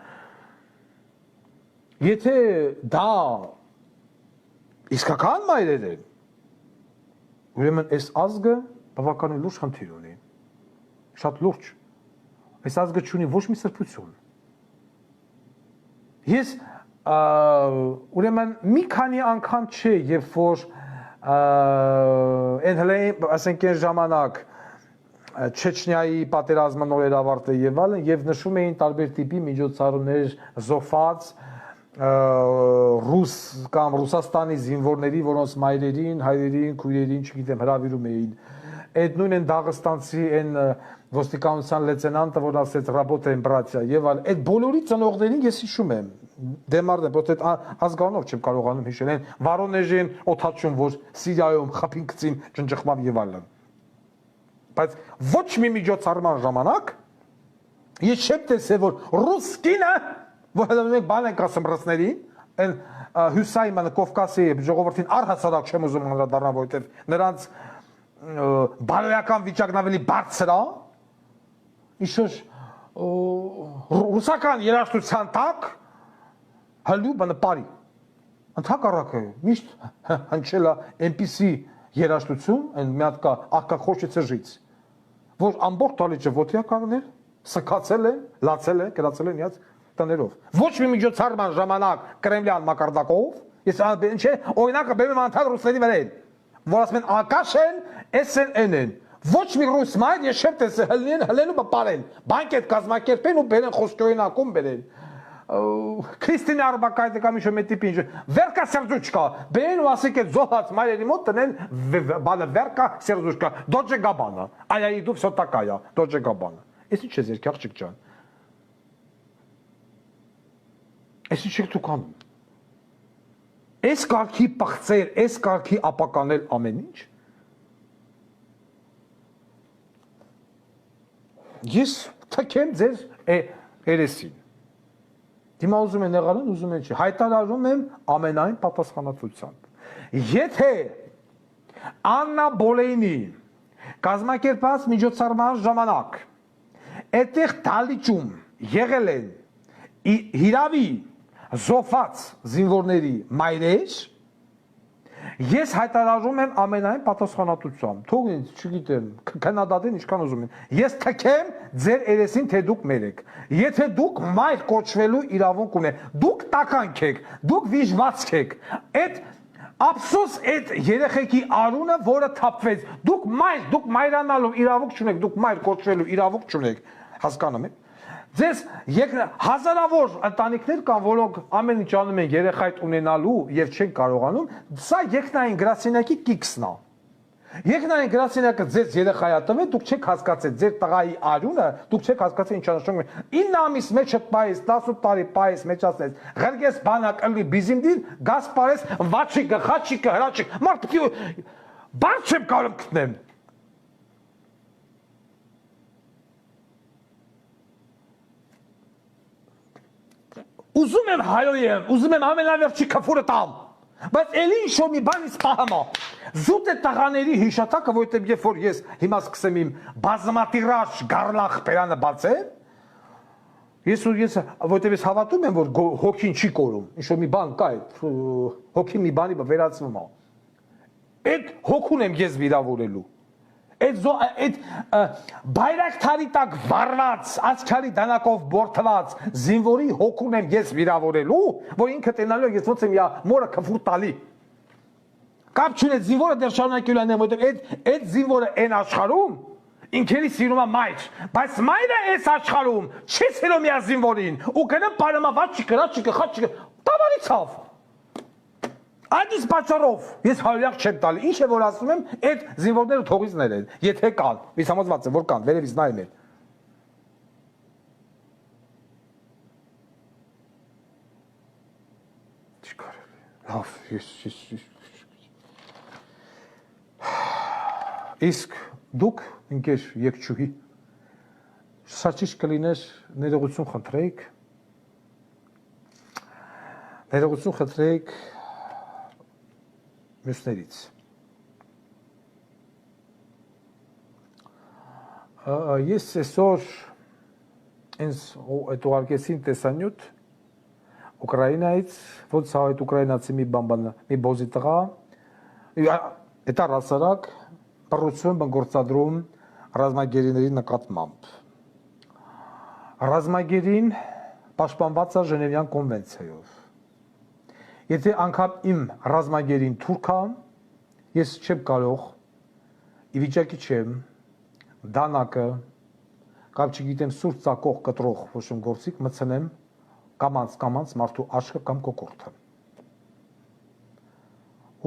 Եթե դա իսկական մայրեր են, ուրեմն այս ազգը բավականին լուրջ խնդիր ունի։ Շատ լուրջ։ Այս ազգը չունի ոչ մի սրբություն։ Ես ուրեմն մի քանի անգամ չէ, երբ որ այն հլեին, ասենք այն ժամանակ Չեչնիայի պատերազմը նոր ավարտել եւ այլն, եւ նշում էին տարբեր տիպի միջոցառումներ զոհված ռուս կամ Ռուսաստանի զինվորների, որոնց մայրերին, հայրերին, քույրերին, չգիտեմ, հրավիրում էին։ Այդ նույն են Դաղստանցի այն ոստիկանության լեյտենանտը, որ ասեց «Ռաբոտա բրատյա» եւ այլ, այդ բոլորի ծնողներին ես հիշում եմ։ Դեմարն է, որտեղ ազգանով չեմ կարողանում հիշել են Վարոնեժին, օթաչուն, որ Սիրիայում խփին գցին ջնջխմավ եւ այլն։ Բայց ոչ մի միջոցառման ժամանակ ես չեմ տեսել, որ ռուսկինը, որ մենք բան ենք ասում ռուսներին, այն Հյուսայմանը Կովկասի ժողովրդին առհասարակ չեմ ուզում անդրադառնալ, որովհետեւ նրանց բարոյական վիճակն ավելի բարձր է։ իշոր ռուսական երաժշտության տակ հալու բանը բարի ընդհակառակը միշտ հնչելա այնպիսի երաժշտություն այն մի հատ կա ակակխոշիցը ժից որ ամբողջ տալիճը ոտյա կանգնել սքացել են լացել են գրացել են իրաց տներով ոչ մի միջոցառման ժամանակ կրեմլյան մակարդակով ես ինչ է օրինակը բերում անդադ ռուսների վրա են որ ասում են ակաշ են SNN են ոչ մի ռուս մայր ես չեմ տեսել հլնելու բապարեն բանկետ կազմակերպեն ու բերեն խոսքյոյնակում բերեն Քրիստինա Արբակայտը կամ ինչ մետի պինջ վերկա սերդուչկա բերեն ու ասեք այդ զոհած մայրերի մոտ տնեն բանը վերկա սերդուչկա դոջե գաբանա այայի դու всё такая դոջե գաբանա ես ինչ է ձեր քաղճիկ ջան ես ինչ եք դուք անում Այս կարգի պղծեր, այս կարգի ապականել ամեն ինչ։ Ես թքեմ ձեր երեսին։ Դիմա ուզում են եղանան, ուզում են չի։ Հայտարարում եմ ամենայն պատասխանատվությամբ։ Եթե Աննա Բոլեյնի կազմակերպած միջոցառման ժամանակ այդտեղ դալիճում եղել են հիրավի զոհված զինվորների մայրեր ես հայտարարում եմ ամենայն պատասխանատվությամբ թող ինձ չգիտեմ քննադատեն ինչքան ուզում են ես թքեմ ձեր երեսին թե դուք մեր եք եթե դուք մայր կոչվելու իրավունք ունեք դուք տականք եք դուք վիժվածք եք այդ ափսոս այդ երեխեքի արունը որը թափվեց դուք մայրանալու իրավունք չունեք դուք մայր կոչվելու իրավունք չունեք հասկանում եք Ձեզ հազարավոր ընտանիքներ կան, որոնք ամեն ինչ անում են երեխայդ ունենալու եւ չեն կարողանում, սա երկնային գրասենյակի կիքսն է։ Երկնային գրասենյակը ձեզ երեխայա տվել, դուք չեք հասկացել ձեր տղայի արյունը, դուք չեք հասկացել ինչ նշանակում է։ 9 ամիս մեջը պայես, 18 տարի պայես մեջացնես, ղրգես բանակ ըլի բիզիմդին, գազ պարես, վաչիկը, խաչիկը, հրաչիկ, մարդ պիտի բար չեմ կարող գտնեմ։ Ուզում եմ հայոյեմ, ուզում եմ ամենավերջի քֆուրը տամ, բայց էլի ինչ-որ մի բան ինձ պահամա։ Զուտ է տղաների հիշատակը, որովհետև երբ որ ես հիմա սկսեմ իմ բազմատիրաժ գարլախ բերանը բացել, ես որովհետև ես հավատում եմ, որ հոգին չի կորում, ինչ-որ մի բան կա այդ, հոգին մի բանի վերածվում է։ Այդ հոգուն եմ ես վիրավորելու։ Այդ բայրակթարի տակ վառված, աչքարի դանակով բորթված զինվորի հոգուն եմ ես վիրավորելու, որ ինքը տենալու ես ոնց եմ մորը քֆուր տալի։ Կապ չունի զինվորը դեռ շարունակելու է, որովհետև այդ զինվորը այն աշխարհում ինքերի սիրում է մայր, բայց մայրը այս աշխարհում չի սիրում իր զինվորին, ու գնում բարեմա վաչիկը, ռաչիկը, խաչիկը, տավարի ցավ։ Այդ իսկ պատճառով ես հայրակ չեմ տալի, ինչ է որ ասում եմ, այդ զինվորները թողիցներ են, եթե կան, ես համոզված եմ, որ կան, վերևից նայում են։ Չի կարելի, լավ, իսկ դուք, ինքեր եկչուհի, սա ճիշտ կլիներ ներողություն խնդրեք մյուսներից։ Ես այսօր ինձ այդ ուղարկեցին տեսանյութ Ուկրաինայից, ոնց այդ ուկրաինացի մի բոզի տղա, այդ առասարակ բռնություն բնգործադրում ռազմագերիների նկատմամբ։ Ռազմագերին պաշտպանված է Ժնևյան կոնվենցիայով։ Եթե անգամ իմ ռազմագերին թուրք է, ես չեմ կարող, ի վիճակի չեմ, դանակը, կամ չգիտեմ սուրճ ծակող կտրող ոչմ գործիք մտցնեմ կամանց մարդու աչքը կամ կոկորդը։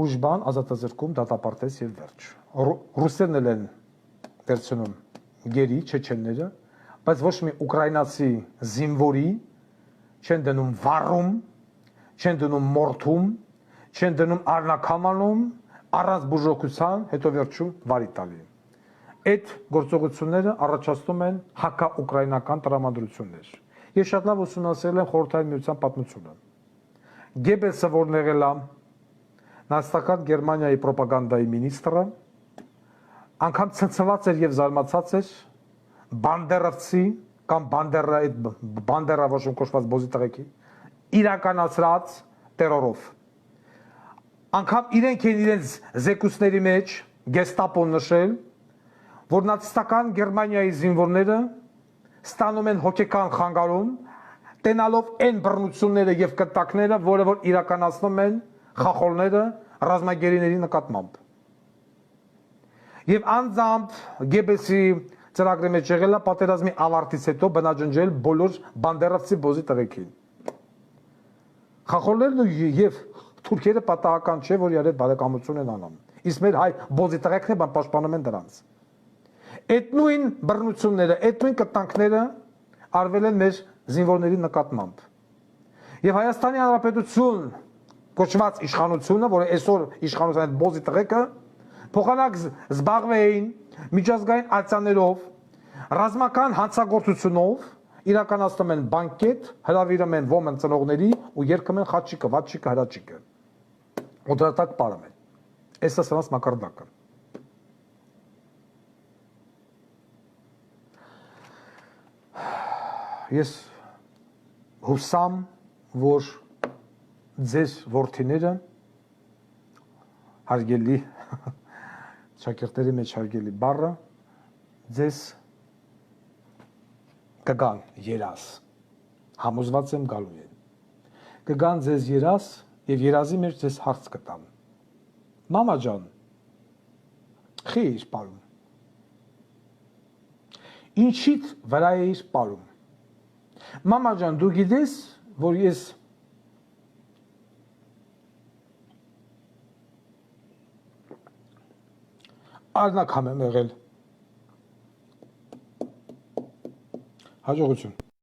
Ուժ բան ազատազրկում դատապարտես եւ վերջ։ Ռուսերն են վերցնում գերի չեչենները, բայց ոչ մի ուկրաինացի զինվորի չեն դնում վառում չեն դնում մորթում, չեն դնում առնակամանում, առանց բուժօգնության, հետո վերջում վարի տալի։ Այդ գործողությունները առաջացնում են հակաուկրաինական տրամադրություններ։ Ես շատ լավ ուսումնասիրել եմ Խորհրդային Միության պատմությունը։ Գեբելսը որն եղել է նաստական բանդերովցի կամ բանդերա ոչ կոչված բոզի տղեկի իրականացրած տերորով անգամ իրենք են իրենց զեկույցների մեջ գեստապոն նշել, որ նացիստական Գերմանիայի զինվորները ստանում են հոգեկան խանգարում, տենալով այն բռնությունները եւ կտակները, որը որ իրականացնում են խախոլները ռազմագերիների նկատմամբ։ Եվ անձամբ Գեբելսի ծրագրի մեջ եղել է պատերազմի ավարտից հետո բնաջնջել բոլոր բանդերովցի բոզի տղեկին։ Խախոլներն եւ թուրքերը պատահական չէ, որ իրար հետ բարեկամություն են անում։ Իսկ մեր հայ բոզի տղեկները բան պաշտպանում են դրանց։ Այդ նույն բռնությունները, այդ նույն կտանքները արվել են մեր զինվորների նկատմամբ։ Եվ Հայաստանի Հանրապետություն կոչված իշխանությունը, որը այսօր իշխանության այդ բոզի տղեկը փոխանակ զբաղվեին միջազգային ակցիաներով, ռազմական հանցագործությունով իրականացնում են բանկետ, հրավիրում են ոմն ծնողների ու երգում են խաչիկը, վաչիկը, հրաչիկը։ Օդրատակ պարում են։ Այս է սրանց մակարդակը։ Ես հուսամ, որ ձեզ որդիները հարգելի շակերտների մեջ հարգելի բառը ձեզ կգան երազ, համոզված եմ գալու են, կգան ձեզ երազ և երազի մեջ ձեզ հարց կտան, մամա ջան, խի էիր պարում, ինչիդ վրա էիր պարում, մամա ջան դու գիտես, որ ես արնակամ եմ եղել, հաջողություն։